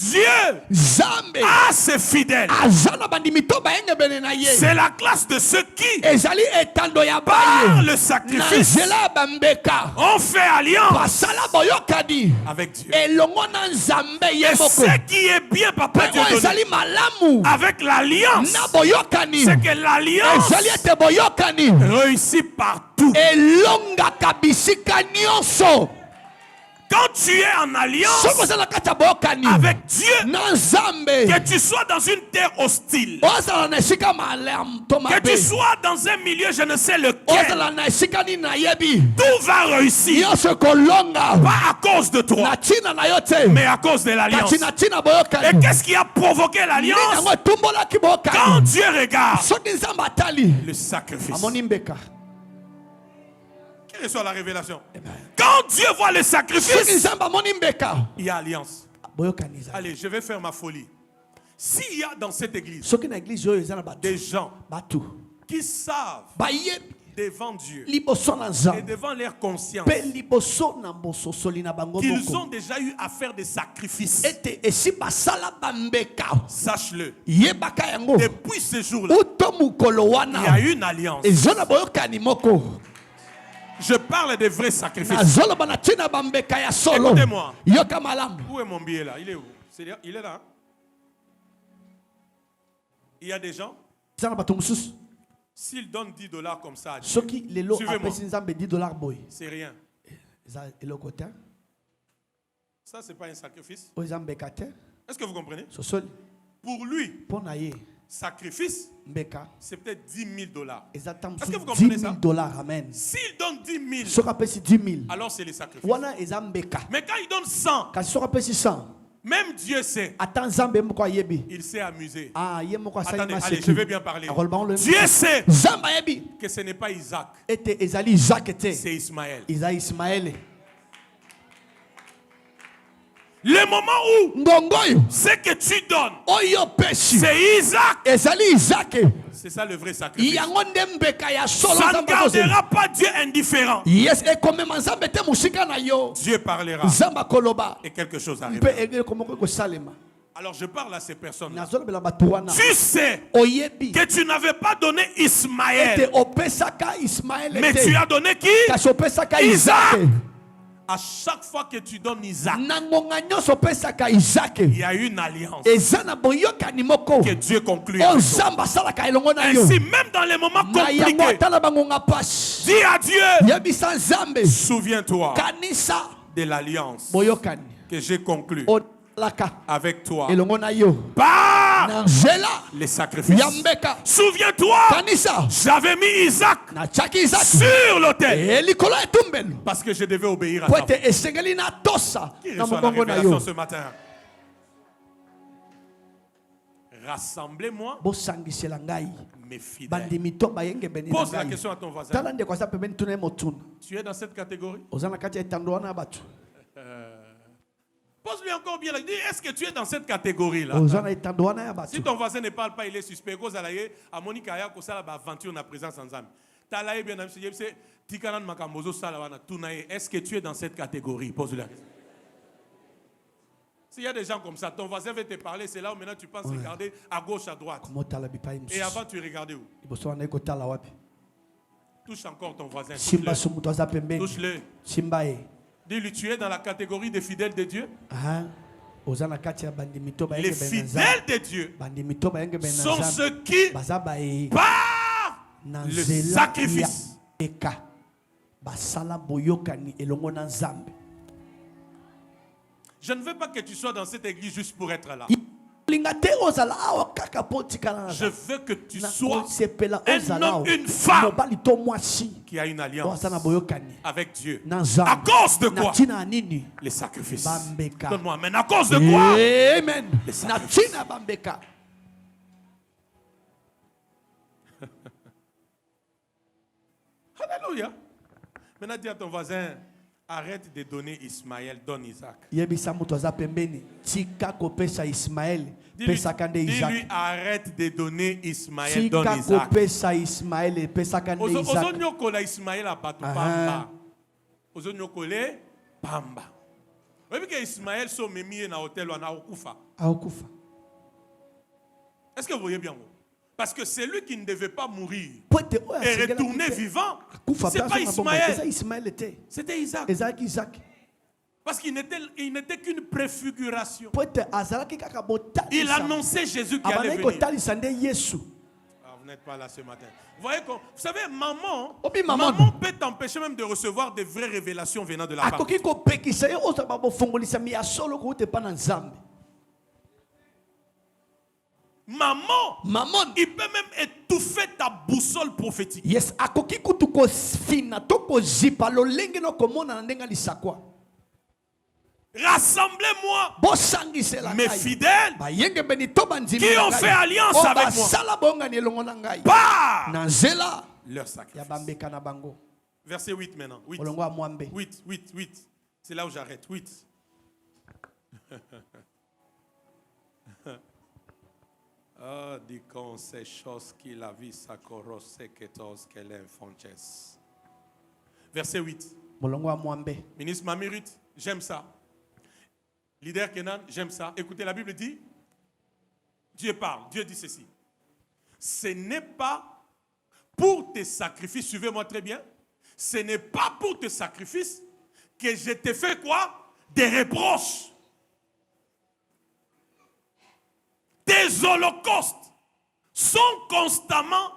Dieu Zambe a ses fidèles. azana bandimito bayenge bene na ye. C'est la classe de ceux qui, Ezali etando ya par baye. le sacrifice, Na zela bambeka. ont fait alliance Basala boyokani. avec Dieu. Elongo na nzambe Et ye moko. ce qui est bien, Papa Dieu donné, Ezali malamu. avec l'alliance, Na boyokani. c'est que l'alliance Ezali ete boyokani. réussit partout. Elonga kabisika nyonso. Quand tu es en alliance Soko zala kata boyokani. avec Dieu, Na nzambe. que tu sois dans une terre hostile, Ozala na esika malamu to que mabe. tu sois dans un milieu, je ne sais lequel, Ozala na esika ni na yebi. tout va réussir. Nyonso kolonga. Pas à cause de toi, Na tina na yo te. mais à cause de l'alliance. Kati na tina Et boyokani. qu'est-ce qui a provoqué Nini l'alliance? yango etumbolaki boyokani. Quand Dieu regarde Soki nzambe atali. le sacrifice, Amoni mbeka. quelle soit la révélation? Quand Dieu voit le Soki sacrifice, nzambe amoni mbeka. il y a alliance. Boyokani ezali. Allez, je vais faire ma folie. S'il y a dans cette église Soki na église oyo eza na bato. des gens Batu. qui savent Bayebi devant Dieu liboso na et nzambe. devant leur conscience Pe liboso na mbososoli na bango qu'ils moko. ont déjà eu à faire des sacrifices, Ete esi basala bambeka. sache-le, Yebaka yango. depuis ce jour-là, Uto mukolo il y a wana. une alliance. Ezo na boyokani moko. Je parle des vrais sacrifices. Na zolo bana tina bambeka ya solo. Écoutez-moi. Yoka malamu. Où est mon billet là? Il est où? Il est là. Hein? Il y a des gens, Eza na bato mosusu. s'ils donnent $10 comme ça à Dieu, Soki lelo Suivez-moi. apesi nzambe $10 boy. c'est rien. Eza eloko te. Ça, c'est pas un sacrifice. Oyo eza mbeka te. Est-ce que vous comprenez? Sosoli. Pour lui, Mpo na ye sacrifice, mbeka. c'est peut-être $10,000. Eza ta Est-ce que vous mosusu comprenez $10,000. Amen. S'il donne 10 000, Soki apesi 10,000. alors c'est les sacrifices. Wana eza mbeka. Mais quand il donne 100, Kasi soki apesi 100. même Dieu sait, Ata nzambe moko ayebi. il s'est amusé. Ah, ye moko asali Attendez, allez, maseki. je vais bien parler. Akoloba ngo le- Dieu sait Nzambe ayebi. que ce n'est pas Isaac, Ete ezali Isaac te. c'est Ismaël. Eza Ismaël. Le moment où Ngongo oyo. ce que tu donnes, Oyo pesi. c'est Isaac, Ezali Isaac. c'est ça le vrai sacrifice. Yango nde mbeka ya solo Ça ne nzambe akozela. gardera pas Dieu indifférent. Yes, ekomema nzambe te musika na yo. Dieu parlera Nzambe akoloba. et quelque chose Mpe arrivera. eloko moko ekosalema. Alors je parle à ces personnes-là. Nazolobela bato wana. Tu sais Oyebi. que tu n'avais pas donné Ete Ismaël, opesaka Ismaël mais te. tu as donné qui? Kasi opesaka Isaac. Isaac. À chaque fois que tu donnes Isaac, Na ngonga nyonso opesaka Isaac. il y a une alliance Eza na boyokani moko. que Dieu conclut. O avec toi. nzambe asalaka elongo na yo. Ainsi, même dans les moments Na yango compliqués, atala bangonga pasi. dis à Dieu, Yebisa nzambe. souviens-toi Kanisa de l'alliance boyokani. que j'ai conclue Olaka avec toi elongo na yo. par Na nzela les sacrifices. yambeka. Souviens-toi, Kanisa j'avais mis Isaac na chaki Isaac. sur l'autel Likolo etumbelo. parce que je devais obéir à Po ta voix. ete esengeli na tosa Qui na reçoit la mobongo na révélation yo. ce matin? Rassemblez-moi Bosangisela ngai. mes fidèles. Bandimi to bayenge beni na Pose la ngai. question à ton voisin. Tala ndeko aza pembeni tuna ye motuna. Tu es dans cette catégorie? Oza na kati ya etando wana ya bato. Pose-lui encore bien. Dis, est-ce que tu es dans cette catégorie-là? Oza na etando wana ya bato. Si ton voisin ne parle pas, il est suspect. Cause à la à Monica ya ko sala ba aventure na présence ensemble. Talaye bien monsieur, c'est tikanan makambozo sala wana tunaye. Est-ce que tu es dans cette catégorie? Pose-lui la question. S'il y a des gens comme ça, ton voisin veut te parler, c'est là où maintenant tu penses regarder à gauche, à droite. Komo tala bipai musu. Et avant tu regardais où? Liboso wana ekotala wapi? Touche encore ton voisin. Simba Touche-le. so mutu aza pembeni. Touche-le. Simba ye. Dis-lui, tu es dans la catégorie des fidèles de Dieu. Ah. Oza na kati ya bandimi to Les bayenge beni na nzambe. fidèles de Dieu Bandimi to bayenge beni na sont nzambe. ceux qui, Baza baye. par Na le nzela sacrifice, ya eka. Basala boyokani elongo na nzambe. je ne veux pas que tu sois dans cette église juste pour être là. Linga te ozala awa kaka po tikala na Je veux que tu Na sois osepela un ozala homme, awa. une femme Mobali to mwasi. qui a une alliance Oza na boyokani. avec Dieu. Na À nzambe. cause de Na quoi? tina nini? Les sacrifices. Bambeka. Donne-moi, mais à cause de quoi? Amen. Les Na sacrifices. tina bambeka. Alléluia. Maintenant, dis à ton voisin, arrête de donner Ismaël, donne Isaac. Yebisa mutu aza pembeni. Tika kopesa Ismaël. Pesaka nde Dis-lui, Isaac. arrête de donner Ismaël, donne Tika Isaac. kopesa Ismaël. Pesaka nde Isaac. Ozonyokola Ismaël à Batu Pamba. Ozonyokole Pamba. Vous voyez que Ismaël s'est mis dans l'hôtel à Okufa. Aokufa. Est-ce que vous voyez bien? Parce que c'est lui qui ne devait pas mourir Pote et oyo asengela retourner kite. vivant. Akufa C'est place pas na bomba. Eza Ismaël, Ismaël était. c'était Isaac. Ezalaki Isaac. Parce qu'il n'était qu'une préfiguration. Pote azalaki kaka botalisa. Il annonçait Jésus qui allait Abandaki venir. kotalisa nde Yesu. Ah, vous n'êtes pas là ce matin. Vous voyez, vous savez, maman Obi maman. peut t'empêcher même de recevoir des vraies révélations venant de la part. Akoki kopekisa ye oza babofongolisa mi ya solo kuute pa na Nzambe. Maman, il peut même étouffer ta boussole prophétique. Yes, akoki kutu kofina to kozipa lolenge no komona na ndenga lisakwa. Rassemblez-moi Bosangisela mes ngai. fidèles Bayenge beni to banzima. qui ont fait alliance avec moi Sala bonga ni elongo na ngai. par Na nzela leur ya sacrifice. bambeka na bango. Verset 8 maintenant. 8. Olongo ya mwambe. 8. C'est là où j'arrête. 8. Ah, dit qu'on ces choses qu'il a vu sa corosse que tos qu'elle est fonches. Verset 8. Molongo ya mwambe. Ministre Mamirit, j'aime ça. Leader Kenan, j'aime ça. Écoutez, la Bible dit, Dieu parle, Dieu dit ceci. Ce n'est pas pour tes sacrifices, suivez-moi très bien, ce n'est pas pour tes sacrifices que je te fais quoi? Des reproches. Tes holocaustes sont constamment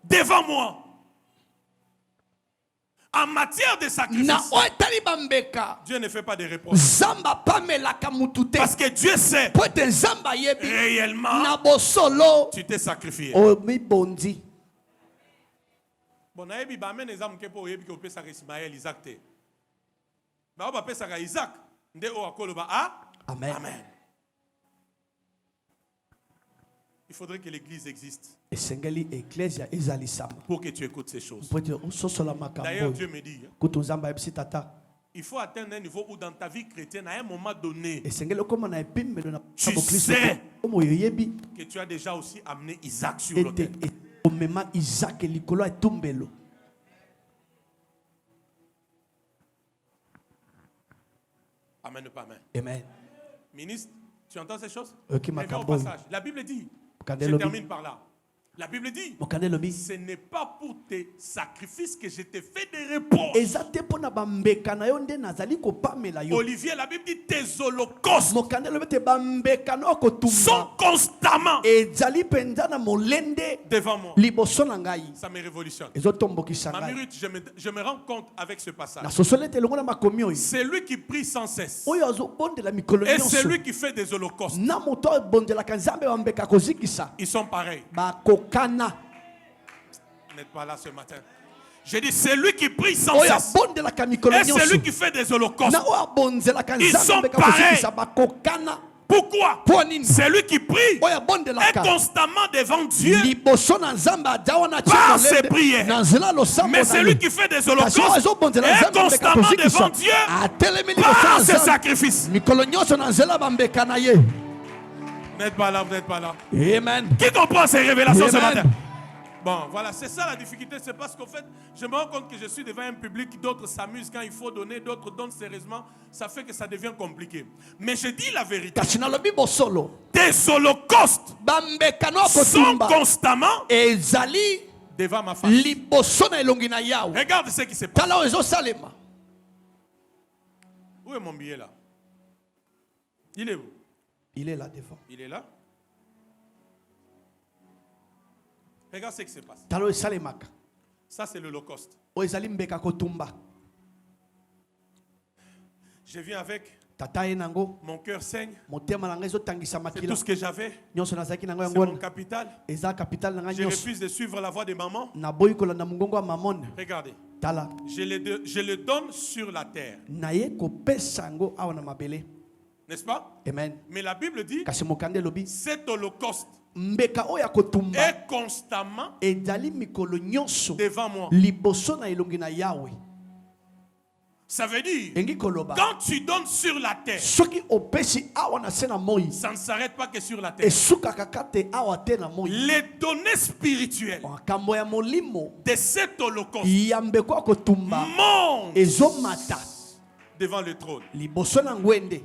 devant moi. En matière de sacrifice, Na oetali bambeka. Dieu ne fait pas de reproches. Zamba pamelaka mutute. Parce que Dieu sait Pote Zamba yebi. réellement Na bosolo. tu t'es sacrifié. O mi bondi. Bon, nayebi ba men ezam ke po yebi ke opesa ka Ismaël Isaac te. Ba ba pesa ka Isaac nde o akolo ba Amen. Amen. Il faudrait que l'église existe Esengeli ecclesia ezalisama. pour que tu écoutes ces choses. Pote ososola makambo. D'ailleurs, Dieu me dit, Kutu Nzamba yebisi tata. il faut atteindre un niveau où dans ta vie chrétienne, à un moment donné, Esengeli okoma na epimelo na Tu kabo Kristo. sais. Omo yebi. que tu as déjà aussi amené Isaac sur Ete l'autel. omema Isaac likolo etumbelo. Amen ou pas amen. Amen. Ministre, tu entends ces choses? Ok, Reviens au Makambo. passage. La Bible dit, Mokande je lobi. termine par là. La Bible dit, Mokande lobi. ce n'est pas pour tes sacrifices que je t'ai fait des reproches. Ezate pona bambeka na yo nde nazali kopamela yo. Olivier, la Bible dit, tes holocaustes Mokande lobi te bambeka na kotumba. sont constamment Ezali penza na molende devant moi. liboso na ngai. Ça me révolutionne. Ezotombokisa ngai. Mamie Ruth, je me rends compte avec ce passage. Na sosole te longo na makomi oyo. C'est lui qui prie sans cesse. Oyo azobondela mikolo Et c'est nyonso. lui qui fait des holocaustes. Na moto abondelaka Nzambe bambeka kozikisa. Ils sont pareils. Bakokana. Vous n'êtes pas là ce matin. J'ai dit, c'est lui qui prie sans Oyo cesse. abondelaka mikolo Et c'est nyonso. lui qui fait des holocaustes. Na oyo abonzelaka Ils sont Nzambe pareils. kozikisa bakokana. Pourquoi? Mpo nini? C'est lui qui prie Oyo est abondelaka. constamment devant Dieu. Liboso na Nzambe ajawa na Par ses molende. prières. Na nzela losambo Mais na c'est yo. lui qui fait des Kasi holocaustes oyo azobonzela est Nzambe ambeka constamment kozikisa. devant Dieu Atelemi liboso par na ses Nzambe. sacrifices. Mikolo nyonso na nzela bambeka na ye. Vous n'êtes pas là, vous n'êtes pas là. Amen. Qui comprend ces révélations ce Amen. matin? Bon, voilà, c'est ça la difficulté. C'est parce qu'en fait, je me rends compte que je suis devant un public, d'autres s'amusent quand il faut donner, d'autres donnent sérieusement. Ça fait que ça devient compliqué. Mais je dis la vérité. Kasi nalobi bosolo. Tes holocaustes Bambeka no sont kotumba. constamment Ezali devant ma face. liboso na elongi na yawe. Regarde ce qui se passe. Tala oyo ezosalema. Où est mon billet là? Il est où? Il est là devant. Il est là. Regarde ce qui se passe. Tala oyo esalemaka. Ça, c'est l'Holocauste. Oyo ezali mbeka kotumba. Je viens avec, Tata ye nango. mon cœur saigne. Motema na ngai ezotangisa C'est makila. tout ce que j'avais. Nyonso nazalaki nango C'est mon yango. capital. Eza capital na ngai Je nyonso. refuse de suivre la voie de maman. Naboyi kolanda mongongo ya mamone. Regardez. Tala. Je le donne sur la terre. Naye kopesa yango awa na mabele. N'est-ce pas? Amen. Mais la Bible dit, Kasi mokande lobi. cet holocauste Mbeka oyo ya kotumba. est constamment Ezali mikolo nyonso. devant moi. Liboso na elongi na yawe. Ça veut dire, Engi koloba. quand tu donnes sur la terre, Soki opesi awa na se na moi. ça ne s'arrête pas que sur la terre. Esukaka kate awa te na moi. Les données spirituelles Makambo ya molimo. de cet holocauste Ya mbeko ya kotumba. montent Ezomata. devant le trône. liboso na ngwende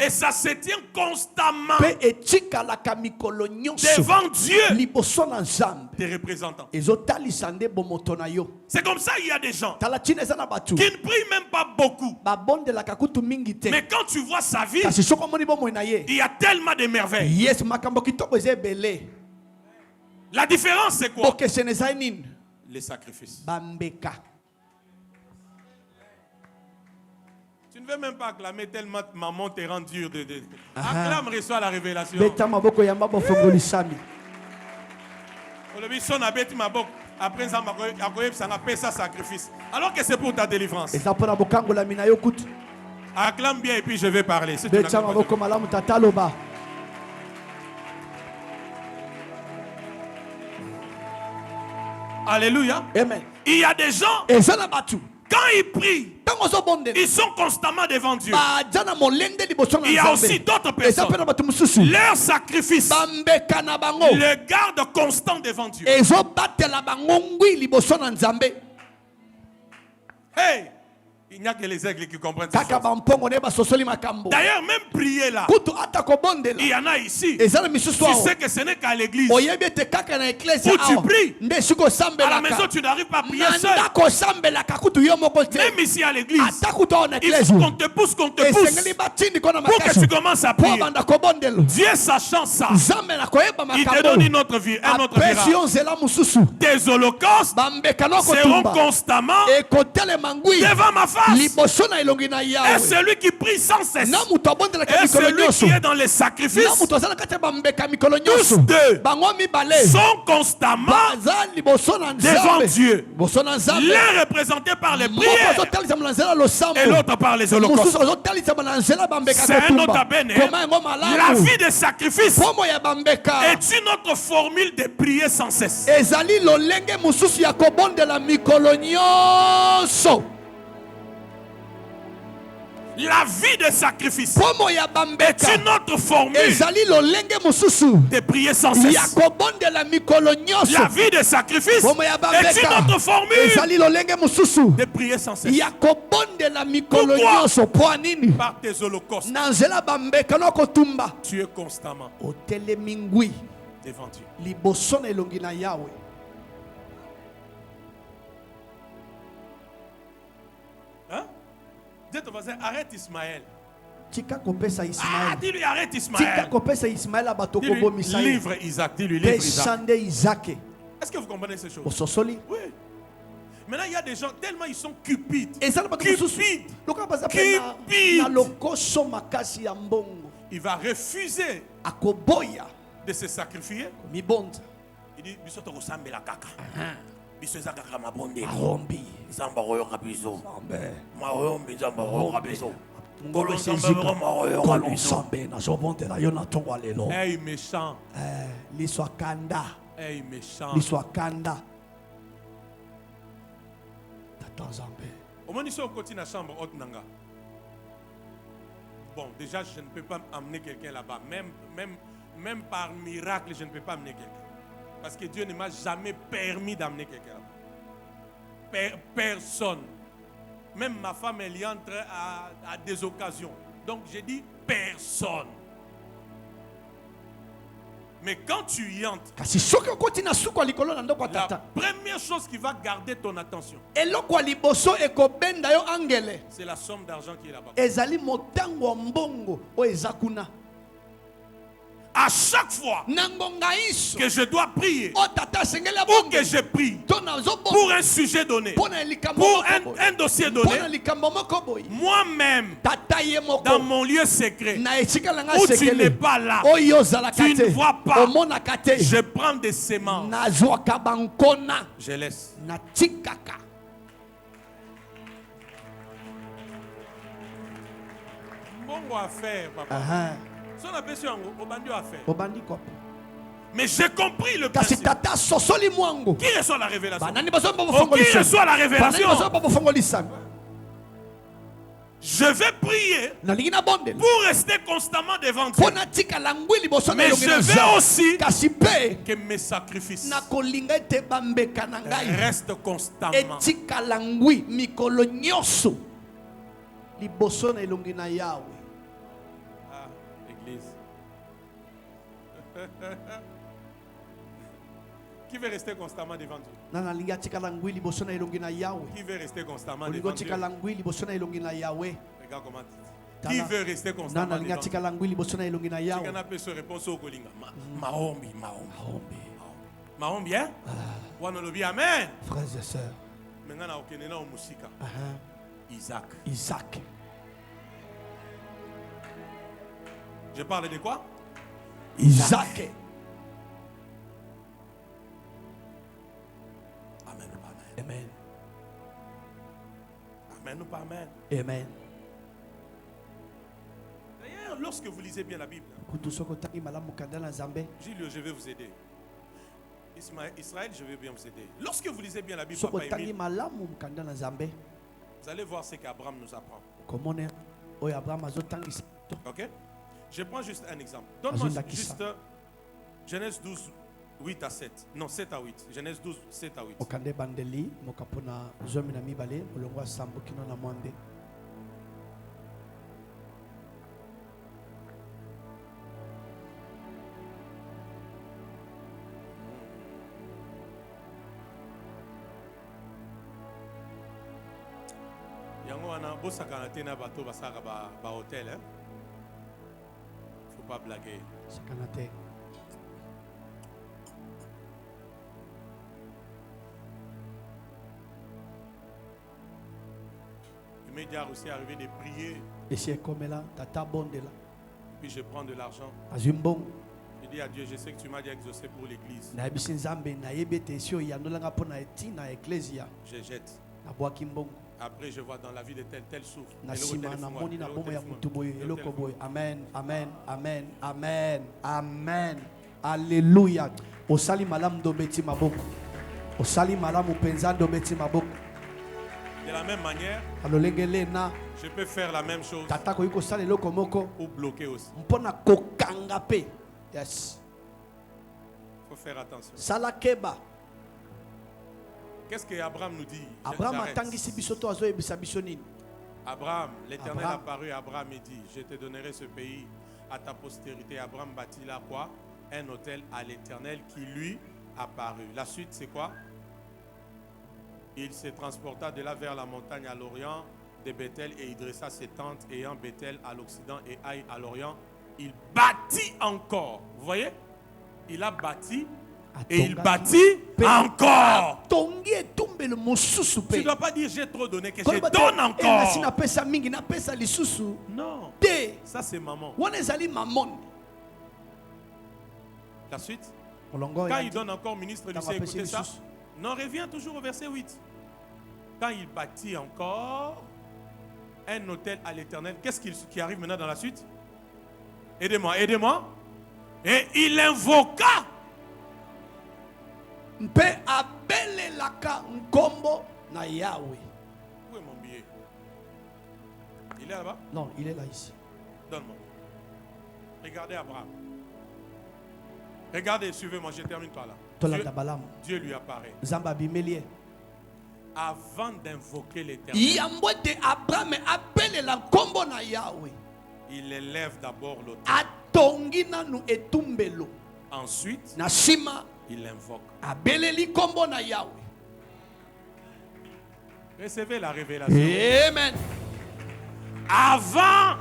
Et ça se tient constamment pe etikalaka mikolo nyonso devant Dieu, liboso na nzambe tes représentants. ezotalisa nde bomoto na yo. C'est comme ça qu'il y a des gens tala ntina eza na bato qui ne prient même pas beaucoup. babondelaka kutu mingi te, Mais quand tu vois sa vie, kasi soki omoni bomoi na ye il y a tellement de merveilles. yes makambo kitoko eza ebele. La différence, c'est quoi? bokesene ezali nini? Les sacrifices. bambeka. Tu ne veux même pas acclamer tellement maman te rend dur de. Aha. Acclame, reçoit la révélation. beta maboko yamba bofongolisami. Olobi son abeti maboko. Après ça, akoyeb sanga pesa sacrifice. Alors que c'est pour ta délivrance. eza mpona bokangolami na yo kutu. Acclame bien et puis je vais parler. Si tu beta n'acclames pas, maboko malamu tata loba. Alléluia. Amen. Il y a des gens, eza na bato quand ils prient, ntango ozobondela ils sont constamment devant Dieu. baza na molende liboso na Il y a nzambe. aussi d'autres eza mpe personnes. na bato mosusu Leur sacrifice bambeka na bango le garde constant devant Dieu. ezobatela bango ngwi liboso na nzambe. Hey! Il n'y a que les aigles qui comprennent ça. kaka bampongo ne basosoli makambo D'ailleurs, même prier là, kutu ata kobondela il y en a ici. eza na misusu Tu awa sais que ce n'est qu'à l'église. oyebi ete kaka na eklesi Où tu awa pries. nde esika À la maison, osambelaka tu n'arrives pas à prier na seul. ndako osambelaka kutu yo moko te Même ici à l'église, ata kutu awa na il eklesi faut qu'on te pousse, esengeli batindi ko na pour que makasi tu commences à po prier. banda kobondela Dieu sachant ça, nzambe na koyeba il te donne makambo une autre vie, un autre apesi miracle. yo nzela mosusu Tes holocaustes bambeka no seront kotumba constamment ekotelema ngwi devant ma face. liboso na elongi na Et yawe celui qui prie sans cesse, na moto abondelaka et mikolo celui nyonso qui est dans les na sacrifices, moto aza na kati ya bambeka mikolo tous nyonso deux bango mibale sont constamment baza liboso na devant nzambe Dieu. liboso na nzambe L'un représenté par les moko prières azotalisama na nzela losambo et l'autre par les mosusu holocaustes. azotalisama na nzela bambeka C'est un autre kotumba abene. koma yango La malamu vie des sacrifices pomo ya bambeka est une autre formule de prier sans cesse. ezali lolenge mosusu ya kobondela mikolo nyonso. La vie des sacrifices pomo ya est bambeka une autre formule ezali lolenge mosusu de prier sans ya cesse. kobondela mikolo nyonso. La vie des sacrifices pomo ya est une bambeka autre formule ezali lolenge mosusu de prier sans cesse. ya kobondela mikolo Pourquoi? nyonso. po nini? Par tes holocaustes, na nzela bambeka no kotumba tu es constamment otelemi ngwi devant Dieu. liboso na elongi na yawe. Hein? Dis à ton voisin, arrête Ismaël. tika kopesa Ah, Ismaël, dis-lui, arrête tika Ismaël. kopesa Ismaël abato Dis-lui, kobomisa ye. livre Isaac. Dis-lui, livre Isaac. pesande Isaac Est-ce que vous comprenez ces choses? ososoli. Oui. Maintenant, il y a des gens, tellement ils sont cupides. ezala bato mosusu Cupide. lokola baza mpe Cupide. na lokoso makasi ya mbongo Il va refuser akoboya de se sacrifier. komibonza Il dit, biso tokosambela kaka. Biso eza kaka mabonde. arombi Nzamba oyoka biso. Nzambe. Mayombi nzamba oyoka biso. ngolo esezika kolo nzambe nazobondela yo na ntongo ya lelo. Hey méchant. liso akanda Hey méchant. liso akanda tata nzambe. Omoni so okoti na chambre haute nanga. Bon, déjà je ne peux pas amener quelqu'un là-bas. Même par miracle, je ne peux pas amener quelqu'un. Parce que Dieu ne m'a jamais permis d'amener quelqu'un là-bas. Personne. Même ma femme, elle y entre à des occasions. Donc j'ai dit personne. Mais quand tu y entres, kasi soki okoti na suku ya likolo na ndako ya la tata première chose qui va garder ton attention, eloko ya liboso ekobenda yo angele c'est la somme d'argent qui est là-bas. ezali motango ya mbongo oyo eza kuna. À chaque fois na ngonga iso que je dois prier, o tata asengeli ou que je prie to nazobonga pour un sujet donné, mpo na likambo pour moko boye. un dossier Mpo na donné, likambo moko boye moi-même, tata ye moko dans mon lieu secret, na esika na nga où tu n'es sekele pas là, oyo ozalaka tu ne te vois pas, omonaka te je prends des semences, nazwaka bankona je laisse. natikaka. Bongo à faire, papa. Aha. Son appel sur un bandio à faire. obandi kopo Mais j'ai compris le kasi principe. tata sosoli mwango Qui reçoit la révélation? banani bazoba Oh, qui bofongolisa reçoit la banani révélation? bazoba bofongolisa. Je vais prier nalingi nabondela pour rester constamment devant Dieu. mpo natikala ngwi liboso na Mais elongi je na vais Nzambe. aussi kasi mpe que mes sacrifices nakolinga ete bambeka na ngai restent constamment. etikala ngwi mikolo nyonso. liboso na elongi na Yahweh. Ah, église. Qui veut rester constamment devant Dieu? Nana linga tikala ngwi liboso na elongi na Yahweh. Qui veut rester constamment Olingo devant Dieu? tikala ngwi liboso na elongi na Yahweh. Regarde comment dit. Qui veut rester constamment Nana linga devant Dieu? tikala ngwi liboso na elongi na Yahweh. Chacun peut se répondre au Kolinga. Maombi. Maombi, hein? Wanolobi, amen. Frères et sœurs. Maintenant, on a au Musika. Isaac. Isaac. Je parle de quoi? Isaac. Amen ou pas amen? Amen. Amen ou pas amen? Amen. D'ailleurs, lorsque vous lisez bien la Bible, Gilles, je vais vous aider. Israël, je vais bien vous aider. Lorsque vous lisez bien la Bible, Papa Émile, vous allez voir ce qu'Abraham nous apprend. Ok? Je prends juste un exemple. Donne-moi juste Genèse 12, 8 à 7. Non, 7 à 8. Genèse 12, 7 à 8. Yango wana bosaka na tena bato basaka ba hôtel hein. Faut pas blaguer. Il m'est déjà aussi arrivé de prier. Puis je prends de l'argent. Je dis à Dieu, je sais que tu m'as déjà exaucé pour l'église. Je jette. Après, je vois dans la vie de tel souffre. Amen, amen, amen, amen, amen. Alléluia. Osali malam do beti maboko. Osali malam upenza do beti maboko. De la même manière, je peux faire la même chose ou bloquer aussi. Yes. Il faut faire attention. Salakeba. Qu'est-ce que Abraham nous dit? Abraham, l'Éternel a apparu à Abraham et dit, je te donnerai ce pays à ta postérité. Abraham bâtit là quoi? Un autel à l'Éternel qui lui apparut. La suite, c'est quoi? Il se transporta de là vers la montagne à l'orient de Bethel et il dressa ses tentes ayant Bethel à l'occident et Haï à l'orient. Il bâtit encore. Vous voyez? Il a bâti et il bâtit encore. Tu ne dois pas dire j'ai trop donné, que je donne encore. Non. Ça c'est maman. La suite. Quand il donne encore ministre du ciel, écoutez ça. Non, reviens toujours au verset 8. Quand il bâtit encore un autel à l'Éternel, qu'est-ce qui arrive maintenant dans la suite? Aidez-moi, aidez-moi. Et il invoqua. Mpe abele laka nkombo na Yahweh. Où est mon billet? Il est là-bas? Non, il est là ici. Donne-moi. Regardez Abraham. Regardez, suivez-moi, je termine par là. Dieu lui apparaît. Avant d'invoquer l'Éternel, il élève d'abord l'autel. Ensuite, il invoque. Recevez la révélation. Amen. Avant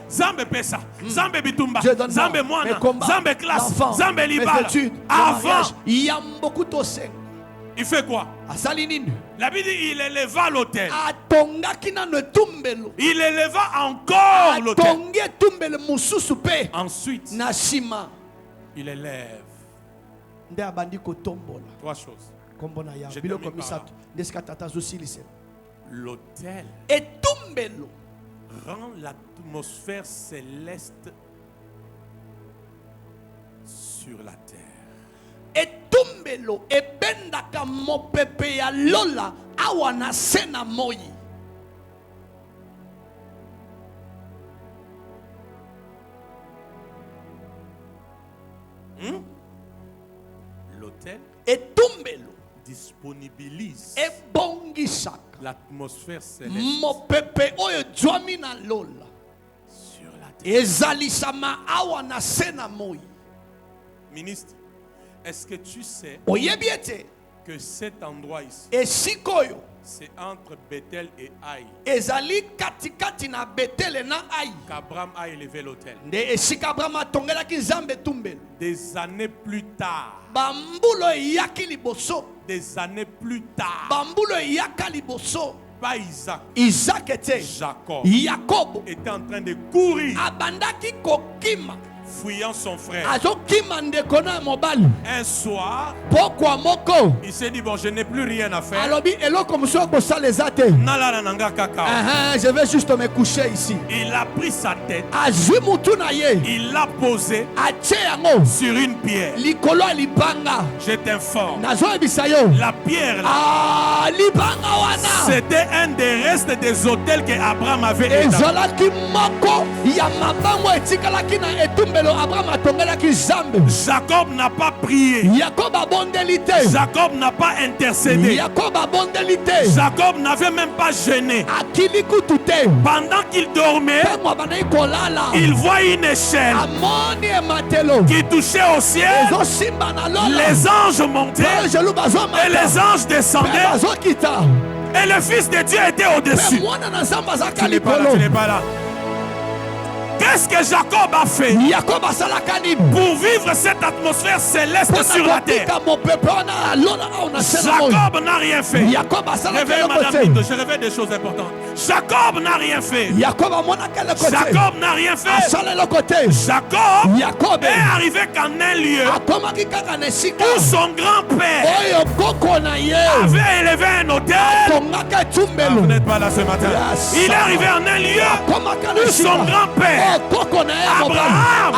Zambe Pesa, Zambe Bitumba, Zambe Moana, Zambe Classe, Zambe Libala. Avant, il fait quoi? La Bible dit il éleva l'autel. Il éleva encore l'autel. Ensuite, il élève. Trois choses. Je termine par là. L'autel rend l'atmosphère céleste sur la terre. Etumbelo ebendaka mopepe ya lola awana sena moi. L'autel disponibilise ebongisaka l'atmosphère céleste mopepe oyo zwami na lola sur la terre. ezalisama awa na se na moi. Ministre, est-ce que tu sais Oyebi ete que cet endroit ici, esika oyo c'est entre Bethel et Haï, ezali katikati na Betele na Ai, qu'Abraham a élevé l'autel? nde esika Abraham atongelaki nzambe etumbelo. Des années plus tard, Bambulo eyaki liboso, des années plus tard, bambulo eyaka liboso. pas Isaac, Isaac ete Jacob Yakobo était en train de courir, abandaki kokima, fuyant son frère. azokima ndeko na mobali. Un soir, Pokwa moko il s'est dit, bon, je n'ai plus rien à faire. alobi eloko mosusu akosala eza te. Nalala nanga kaka. Je vais juste me coucher ici. Il a pris sa tête, Azwi mutu na ye il l'a posée atie yango sur une pierre. likolo ya libanga. Je t'informe, Nazoyebisa yo la pierre là, libanga wana c'était un des restes des hôtels que Abraham avait établis. ezalaki moko ya mabango etikalaki na etumbelo Abraham atongelaki nzambe. Jacob n'a pas prié. Yakobo abondeli te. Jacob n'a pas intercédé. Yakobo abondeli te. Jacob n'avait même pas jeûné. Akili kutu te. Pendant qu'il dormait, Mpe mwa bandaki kolala. il voit une échelle Amoni ematelo qui touchait au ciel. ezosimba na lola. Les anges montaient Angelu bazomata. et les anges Mpe descendaient. bazokita. Et le Fils de Dieu était au-dessus. Mpe mwana na nzambe azalaka Tu n'es pas là, likolo. tu n'es pas là. Qu'est-ce que Jacob a fait Yakobo asalaka nini pour vivre cette atmosphère céleste sur la terre? kotika mopepe wana na lola awa na se na moi. Jacob n'a rien fait. Yakobo asalaka Réveille eloko Madame Lindo, te. je réveille des choses importantes. Jacob n'a rien fait. Yakobo amonaka eloko te. Jacob n'a rien fait. asala eloko te. Jacob Yakobo est arrivé qu'en un lieu akomaki kaka na esika où son grand-père oyo koko na ye avait élevé un hôtel. atongaka Ah, etumbelo. vous n'êtes pas là ce matin. Yes. Il est arrivé en un lieu akomaka na où esika son grand-père oyo koko na ye Abraham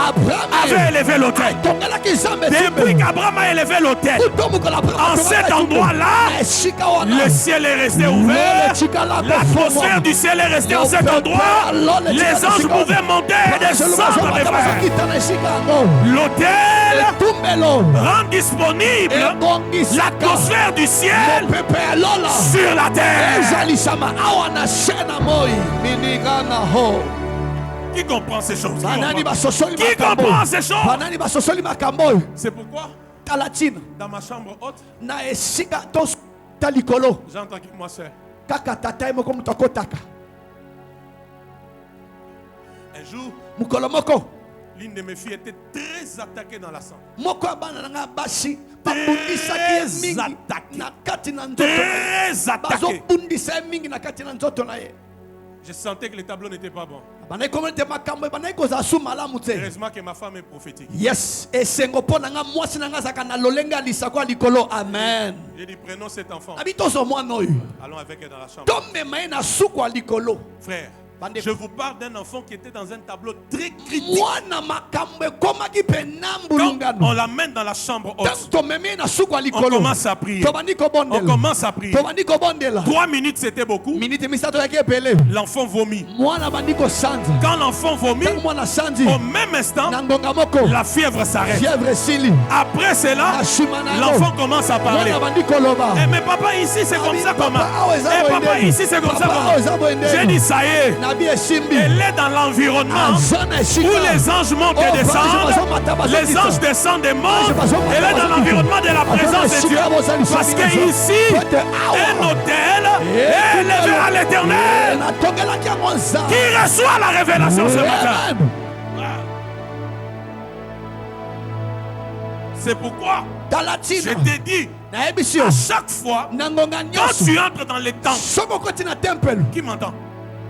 avait élevé l'autel. atongelaki nzambe Depuis etumbelo. qu'Abraham a élevé l'autel, Kuto mokolo Abraham en cet atongaka endroit-là, na esika wana le ciel est resté lolo ouvert. etikala L'atmosphère kofungwa. du ciel est restée en cet endroit. Les anges pouvaient monter et descendre, mes frères. bazokita na esika yango L'autel etumbelo rend disponible ebongisaka l'atmosphère du ciel mopepe ya lola sur la terre. ezalisama awa na se na moi mininga na ho. Qui comprend ces choses? Banani basosoli Qui makambo. comprend ces choses? Banani basosoli makambo oyo. C'est pourquoi, Tala ntina dans ma chambre haute, na esika ta likolo j'entends que moi seul. kaka tata ye moko moto akotaka. Un jour, Mokolo moko l'une de mes filles était très attaquée dans la santé. moko ya bana na nga basi babundisaki ye mingi attaqué. na kati na nzoto na ye. Très attaquée. bazobundisa ye mingi na kati na nzoto na ye. Je sentais que le tableau n'était pas bon. bandaki komona te makambo bandaki kozala su malamu te. Heureusement que ma femme est prophétique. Yes, esengo mpo na nga mwasi na nga azalaka na lolenge ya lisako ya likolo. Amen. J'ai dit, prenons cet enfant. Nabi tozo mwana oyo Allons avec elle dans la chambre. tomema ye na suku ya likolo. Frère, Bandeko. je vous parle d'un enfant qui était dans un tableau très critique. mwana makambo ekomaki mpe na Quand on mbulungano. l'amène dans la chambre haute, Tango tomemi ye na suku ya on likolo commence à prier. tobandi On kobondela commence à prier. tobandi kobondela 3 minutes, c'était beaucoup. miniti misato yaki ebele L'enfant vomit. mwana bandi kosanza. Quand l'enfant vomit, Ntango mwana sanzi au même instant, na ngonga moko la fièvre s'arrête. fièvre esili Après cela, na nsima na l'enfant yango commence à parler. mwana bandi koloba. Eh, mais papa, ici, c'est comme ça comment? Papa, awa eza Eh, boye papa, ndenge. ici, c'est comme ça Papa, awa eza comment? boye ndenge. J'ai dit, ça y est. nabi esimbi Elle est dans l'environnement aza na esika où les anges montent et descendent, les anges descendent et montent. Elle est dans l'environnement de la présence de Dieu. Parce que ici, un hôtel est élevé à l'éternel natongelaki yango nza. qui reçoit la révélation ce matin. Amen. C'est pourquoi tala je ntina t'ai dit, nayebisi yo à chaque fois, na ngonga quand nyonso tu entres dans les temps, soki okoti na tempelo qui m'entend?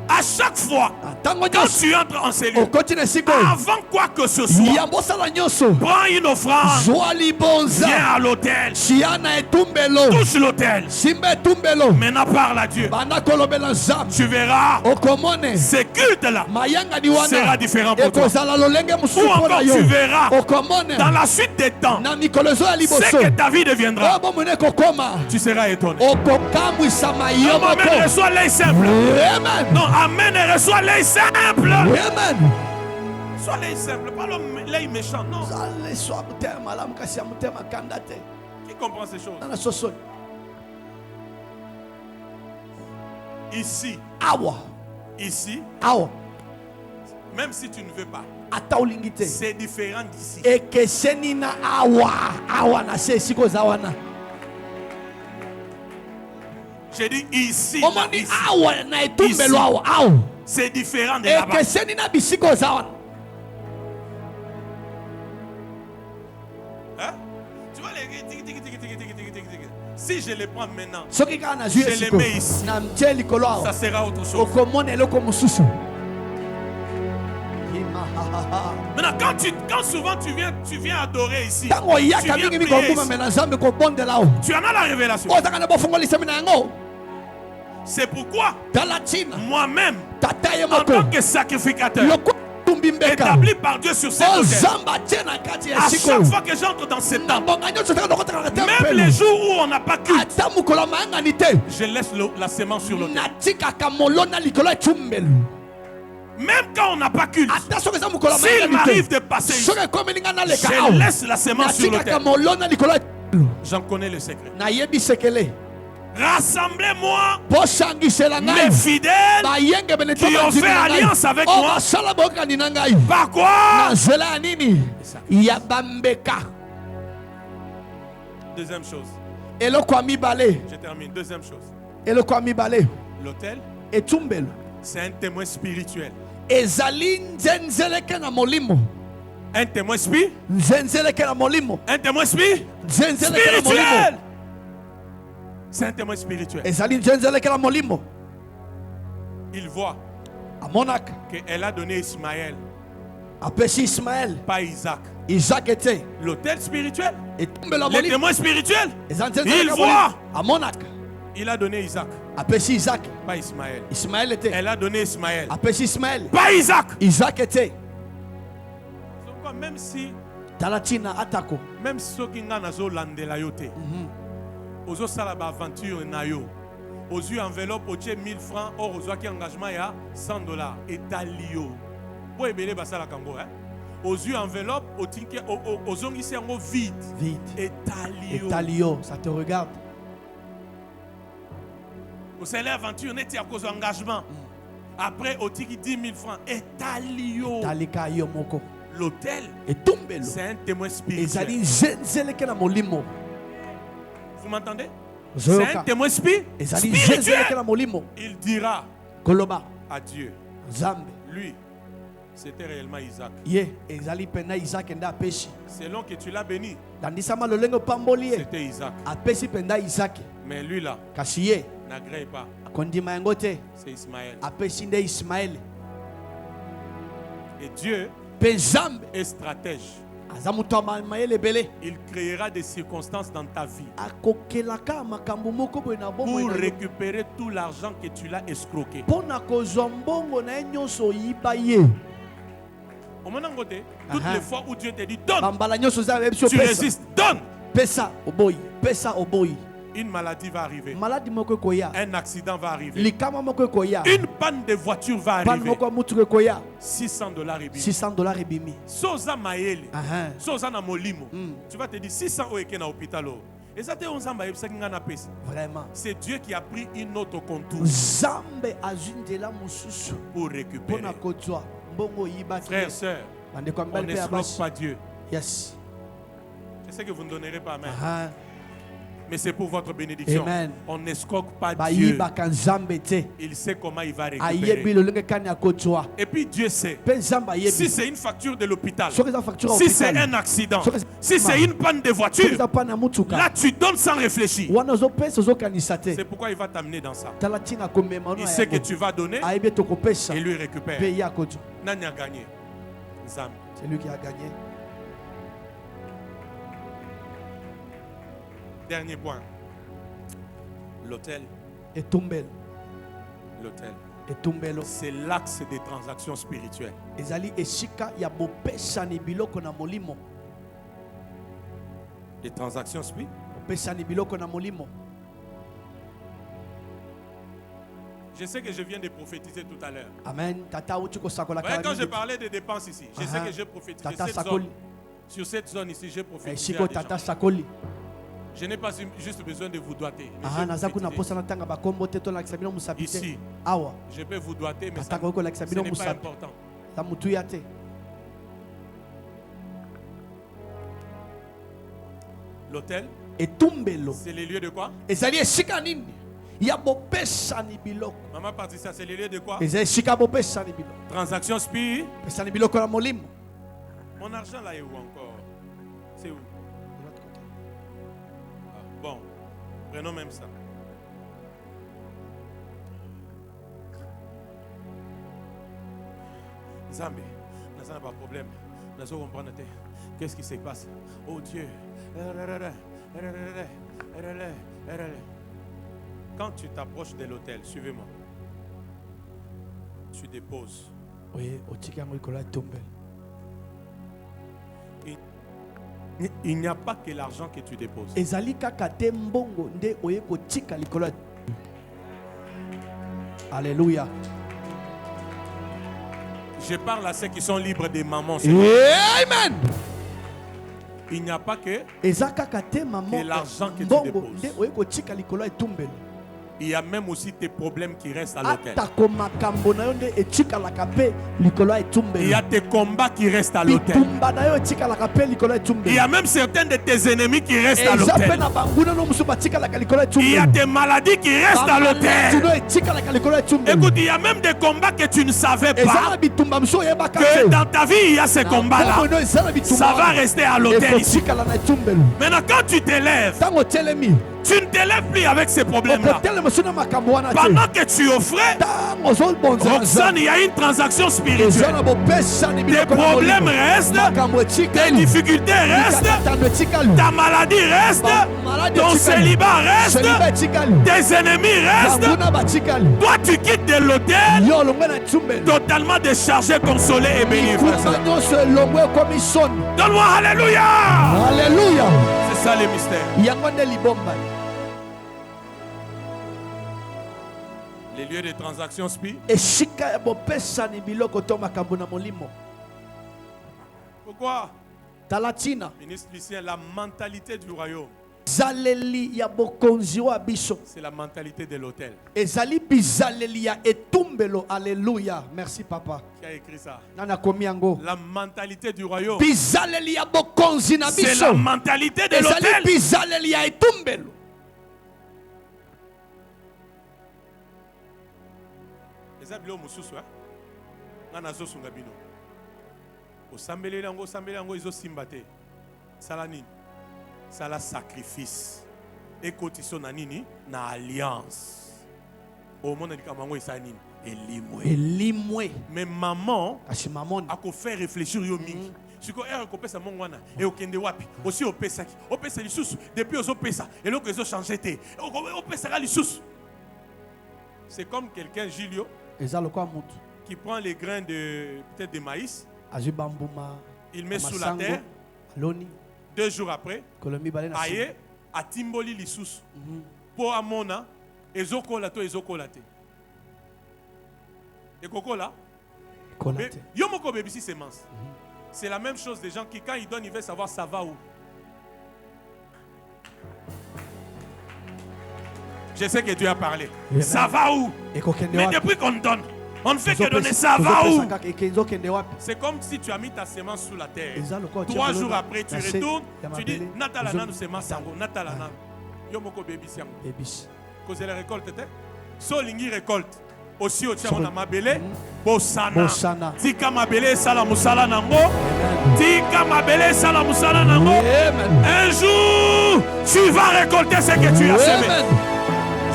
À chaque fois, ntango quand nyonso tu entres en ces lieux, okoti na esika oyo avant quoi que ce soit, yambo osala nyonso prends une offrande, zwa libonza viens à l'autel, tia na etumbelo touche l'autel, simba etumbelo maintenant parle à Dieu. banda kolobela nzambe Tu verras, okomone ce culte-là mayangani sera wana différent pour toi. ekozala lolenge mosusu Ou mpo encore na yo tu verras, okomone dans la suite des temps, na mikolo ezo ya ce liboso que ta vie deviendra, oyo bomone kokoma tu seras étonné. okokamwisama yo Non, Amen, moko. reçois l'œil simple. Amen. Non, Amen, reçois l'œil simple. Amen. Sois l'œil simple, pas l'œil méchant. Non. Zale swa mutema malamu kasi ya mutema kanda te. Qui comprend ces choses? Nana sosoli. Ici, awa ici, awa même si tu ne veux pas, ata olingi te c'est différent d'ici. ekeseni na awa na se esika oza wana J'ai dit ici, là, omoni ici. awa na etumbelo Ici. awa C'est différent de là-bas. ekeseni na bisika oza wana. Hein? Tu vois les tic, tic, tic, tic, tic, tic, tic, tic, tic. Si je les prends maintenant, soki kaka nazwi Je les esiko mets ici. na mtie likolo ça awa sera autre chose. okomona eloko mosusu. Maintenant, quand souvent tu viens adorer ici, ntango tu oyaka viens mingi prier mikobuma ici, me na nzambe kobondela awa tu en as la révélation. ozaka na bofongolisami na yango C'est pourquoi tala ntina moi-même, tata ye en moko tant que sacrificateur, lokola tumbi mbeka établi par Dieu sur cette autel, ozamba tie na kati ya à esiko chaque fois que j'entre dans cet na temple, bonga nyonso taka dokotaka na même les tempelo jours où on n'a pas culte, ata mokolo mayangani te je laisse la sémence sur l'autel. natikaka molona likolo ya etumbelo Même quand on n'a pas culte, ata soki eza mokolo s'il mayangani m'arrive te de passer ici, soki ekomeli nga naleka je awa laisse la sémence sur natikaka l'autel. molona likolo ya etumbelo J'en connais le secret. nayebi sekele Rassemblez-moi bosangisela mes ngai fidèles bayengebene qui ont fait alliance avec moi. basala boyokani na ngai Par quoi? na nzela ya nini ya bambeka. Deuxième chose. eloko ya mibale Je termine. Deuxième chose. eloko ya mibale L'autel, etumbelo c'est un témoin spirituel. ezali nzenzeleke na molimo Un témoin nzenzeleke na molimo Un témoin nzenzeleke na molimo spirituel. C'est un témoin spirituel. ezali nzenzeleke na molimo Il voit amonaka qu'elle a donné Ismaël, apesi ismael pas Isaac. isaac ete L'autel spirituel, etumbelo ya les molimo témoins spirituels, eza il nzenzeleke na voit. molimo amonaka Il a donné Isaac, apesi isaac pas Ismaël. ismael ete Elle a donné Ismaël, apesi ismael pas Isaac. isaac ete Donc, même si tala ntina atako ceux qui n'ont pas landela yote, ozo sala ba aventure na yo, aux yeux enveloppe au 1000 francs, or aux yeux qui engagement ya $100 et talio. Pour ebele basala kango hein. Aux yeux enveloppe au tinke aux ongisi yango vide et talio. etalio ça te regarde Au salaire aventure neti à cause engagement. Après au tiki 10 000 francs et talio. talika yo moko L'hôtel, etumbelo c'est un témoin ezali spirituel. nzenzeleke na molimo Vous m'entendez? Zoyoka. C'est un témoin ezali nzenzeleke spirituel. na molimo Il dira koloba à Dieu, nzambe lui, c'était réellement Isaac. ye ezali mpena isaac nde apesi Selon que tu l'as béni, landisama lolenge opamboli ye c'était Isaac. apesi mpenza isaki Mais lui là, kasi ye n'agrée pas, akondima yango te c'est Ismaël. apesi nde ismaele Et Dieu mpe nzambe est stratège. aza moto ya mayele ebele Il créera des circonstances dans ta vie akokelaka makambo moko boye na bomoi pour na yo récupérer tout l'argent que tu l'as escroqué. mpo na kozwa mbongo na ye nyonso oyiba ye Au moment côté, toutes Aha. les fois où Dieu te dit donne, bambala nyonso oza yebi so tu pesa résistes, donne. pesa oboyi pesa oboyi Une maladie va arriver. maladi moko ekoya Un accident va arriver. likama moko ekoya Une panne de voiture va pane arriver. moko ya mutuka ekoya $600 ebimi. $600 ebimi Soza mayele. Aha. Soza na molimo. Tu vas te dire 600 oyeke na hôpital. Et ça te onzamba yebisaki nga na pesa. vraiment C'est Dieu qui a pris une autre contour nzambe azwi nzela mosusu pour mpo récupérer. na kozwa mbongo oyibaki Frères, sœurs, bandeko ya on mibali mpe ya n'escroque basi pas Dieu. yes Je sais que vous ne donnerez pas amen. Aha. Mais c'est pour votre bénédiction. Amen. On n'escroque pas Dieu. bayibaka nzambe te Il sait comment il va ayebi récupérer. lolenge kani akozwa Et puis Dieu sait. mpe nzambe Si ayebi c'est une facture de l'hôpital, soki eza facture ya si c'est hôpital, un accident, Soki- si c'est une panne de soki voiture, eza pane ya mutuka là tu donnes sans réfléchir. wana ozopesa ozokanisa te C'est pourquoi il va t'amener dans ça. tala ntina komema no Il ya sait que yango. tu vas donner ayebi ete okopesa et lui mpe récupère. ye akozwa Nani a gagné? Nzambe. c'est lui qui a gagné Dernier point. L'hôtel. etumbelo L'hôtel. etumbelo C'est l'axe des transactions spirituelles. ezali esika ya bopesani biloko na molimo Les transactions spirituelles. bopesani biloko na molimo Je sais que je viens de prophétiser tout à l'heure. amen tata auti kosakola Vous voyez, quand kala je mingi. parlais des dépenses ici, je sais Aha. que j'ai prophétisé Tata cette sakoli zone. Sur cette zone ici, j'ai prophétisé. esika à des gens. tata sakoli Je n'ai pas juste besoin de vous doiter. mais Ah, je naza peux kuna utiliser. posa na tanga ba kombo te to la kisabino musabite. Ici. Awa. Je peux vous doiter, mais ça, Atako ko la ce kisabino n'est pas musabite. important. La mutu ya te. L'autel, Etumbelo. c'est les lieux de quoi? Ezali esika nini? Ya bopesa ni biloko. Maman partie ça, c'est les lieux de quoi? Ezali esika bopesa ni biloko. Transaction SPI. Pesa ni biloko la molimo. Mon argent là est où encore? C'est où? Ah, bon, prenons même ça. Zambé, nous n'avons pas de problème. Nous allons comprendre. Qu'est-ce qui se passe? Oh Dieu. Quand tu t'approches de l'hôtel, suivez-moi. Tu déposes. Oui, otika yango ikola tombel. Il n'y a pas que l'argent que tu déposes. Ezali kaka te mbongo nde oye kotika likolo. Alléluia. Je parle à ceux qui sont libres des mamans. Amen. Il n'y a pas que Ezaka te maman. Et l'argent que tu mbongo déposes. nde oye kotika likolo etumbel. il y a même aussi tes problèmes qui restent à l'hôtel. Atako makambo na yo nde etikalaka pe likolo etumbel. Il y a tes combats qui restent à l'hôtel. Bitumba na yo etikalaka pe likolo etumbel. Il y a même certains de tes ennemis qui restent à Eza pe l'hôtel. na banguna no musu batikalaka likolo etumbel. Il y a tes maladies qui restent à l'hôtel. Écoute, il y a même des combats que tu ne savais pas. Que dans ta vie, il y a ces combats-là. Ça va rester à l'hôtel ici. Maintenant, quand tu t'élèves, tu ne t'élèves plus avec ces problèmes-là. Pendant que tu offrais, Roxane, il y a une transaction spirituelle. Tes problèmes restent, tes difficultés restent, ta maladie reste, ton célibat reste, tes ennemis restent. Toi, tu quittes de l'hôtel totalement déchargé, consolé et béni. Donne-moi Alléluia. Alléluia. C'est ça le mystère. Les lieux de transaction SPI. Pourquoi? Ministre Lucien, la mentalité du royaume, c'est la mentalité de l'hôtel. Alléluia. Merci papa. Qui a écrit ça? La mentalité du royaume, c'est la mentalité de l'hôtel. Ezabilo mususu ngana zo sunga bino osambeli yango izo simbate sala nini sala sacrifice ekotiso na nini na alliance au monde dikamango isa nini elimwe mais maman ako faire réfléchir yo mingi siko kopesa mongo wana e okende wapi aussi opesa lisusu depuis ozopesa eloko ezo changer te opesa lisusu. C'est comme quelqu'un Gilio qui prend les grains de peut-être de maïs, il met sous la terre, 2 jours après, aye a timboli lisusu pour amona ezokola to ezokolate. Et kokola yomoko bebisi semence. C'est la même chose des gens qui quand ils donnent ils veulent savoir ça va où. Je sais que Dieu a parlé. Ça va où? Mais depuis qu'on donne, on ne fait que donner ça va où? C'est comme si tu as mis ta semence sous la terre. 3 jours après, tu retournes, tu dis Natalana nous semence sango, Natalana. Yomoko baby siango. Cause la récolte était. So lingi récolte. Aussi au tchao na mabele, bosana. Tika mabele sala musala nango. Tika mabele sala musala nango. Un jour, tu vas récolter ce que tu as semé.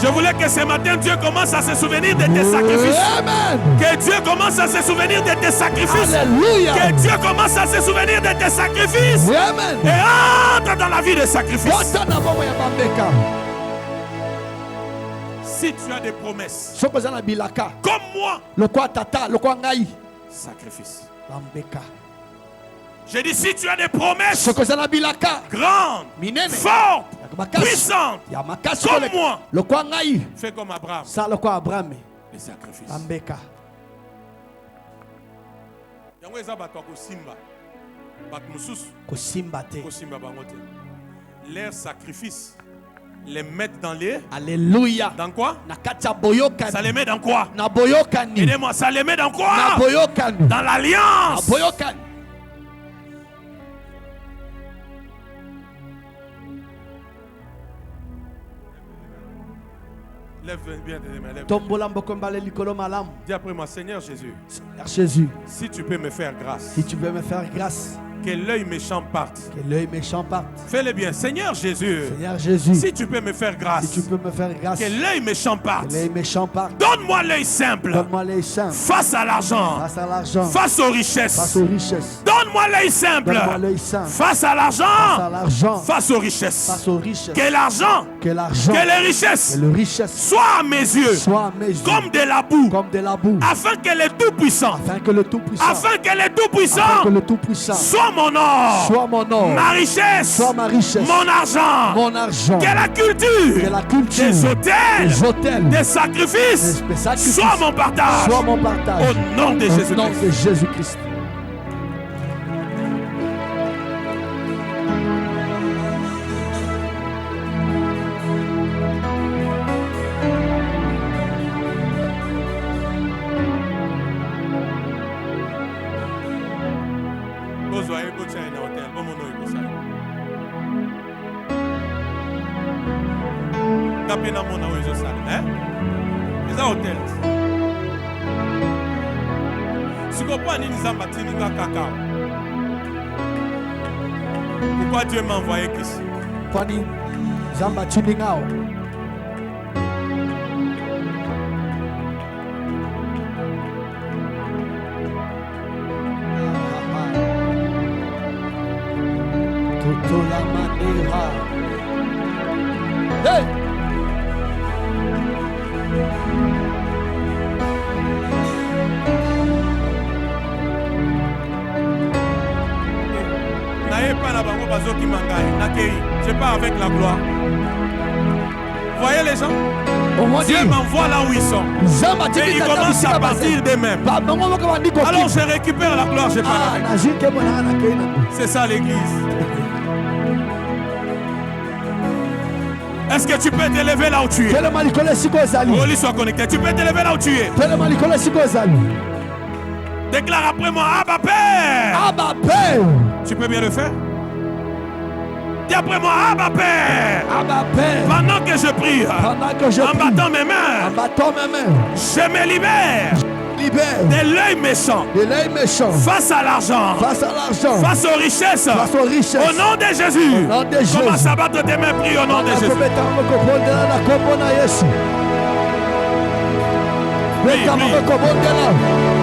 Je voulais que ce matin, Dieu commence à se souvenir de tes sacrifices. Amen. Que Dieu commence à se souvenir de tes sacrifices. Alléluia. Que Dieu commence à se souvenir de tes sacrifices. Amen. Et entre dans la vie de sacrifice. Si tu as des promesses, comme moi, sacrifice. J'ai dit si tu as des promesses grandes, fortes, puissantes, comme moi, fais comme Abraham. Les sacrifices. leurs sacrifices les mettent dans les... Alléluia. Dans quoi? Na kati ya boyokani. Ça les met dans quoi? Na boyokani. Aidez-moi, ça les met dans quoi? Na boyokani. Dans l'alliance. Na boyokani. Lève bien tes mains. Lève. Tombola mbokombale likolo malam. Dis après moi, Seigneur Jésus, Seigneur Jésus, si tu peux me faire grâce, si tu veux me faire grâce, que l'œil méchant parte. que l'œil méchant parte. Fais-le bien. Seigneur Jésus, Seigneur Jésus, si tu peux me faire grâce, si tu peux me faire grâce, que l'œil méchant que parte. l'œil méchant parte. Donne-moi l'œil simple Donne-moi l'œil simple face à l'argent, face à l'argent, face aux face richesses. aux richesses. Donne-moi l'œil simple Donne-moi l'œil simple face à face à l'argent, l'argent, face aux richesses. face aux richesses. Que l'argent, Que l'argent, que les richesses que le richesse soient à mes yeux soit à mes yeux comme de la boue, comme de la boue, afin que le Tout-Puissant, afin que le Tout-Puissant, afin que le afin Tout-Puissant que le Tout-Puissant soit mon or, soit mon or, ma richesse, soit ma richesse, mon argent, mon argent, que la culture, que la culture, des hôtels, des hôtels, des sacrifices, des sacrifices, soit mon partage, soit mon partage. au nom de Au nom Jésus-Christ. de Jésus-Christ. Ozoaye botia na hôtel, bomono ekosala. Ngapi na mona oyo ezosala, hein? Eza hôtel. Sikopo nini Nzambe atindi nga kaka? Pourquoi Dieu m'a envoyé ici? Kwani Zamba tuni ngao. Toto la manera. Hey! Naye pas na bango bazoki mangai, nakei. Je pars avec la gloire. Voyez les gens? Dieu m'envoie là où ils sont. Et ils commencent à partir d'eux-mêmes. Alors je récupère la gloire, je pars avec. C'est ça l'église. Est-ce que tu peux t'élever là où tu es? Oli soit connecté. Tu peux t'élever là où tu es. Déclare après moi, Abba Père. Abba Père. Tu peux bien le faire? Dis après moi, Abba Père. Abba Père. Pendant que je prie, en battant mes mains, je me libère de l'œil méchant, face à l'argent, face aux richesses, au nom de Jésus. Commence à battre tes mains, prie au nom de Jésus. Prie, prie.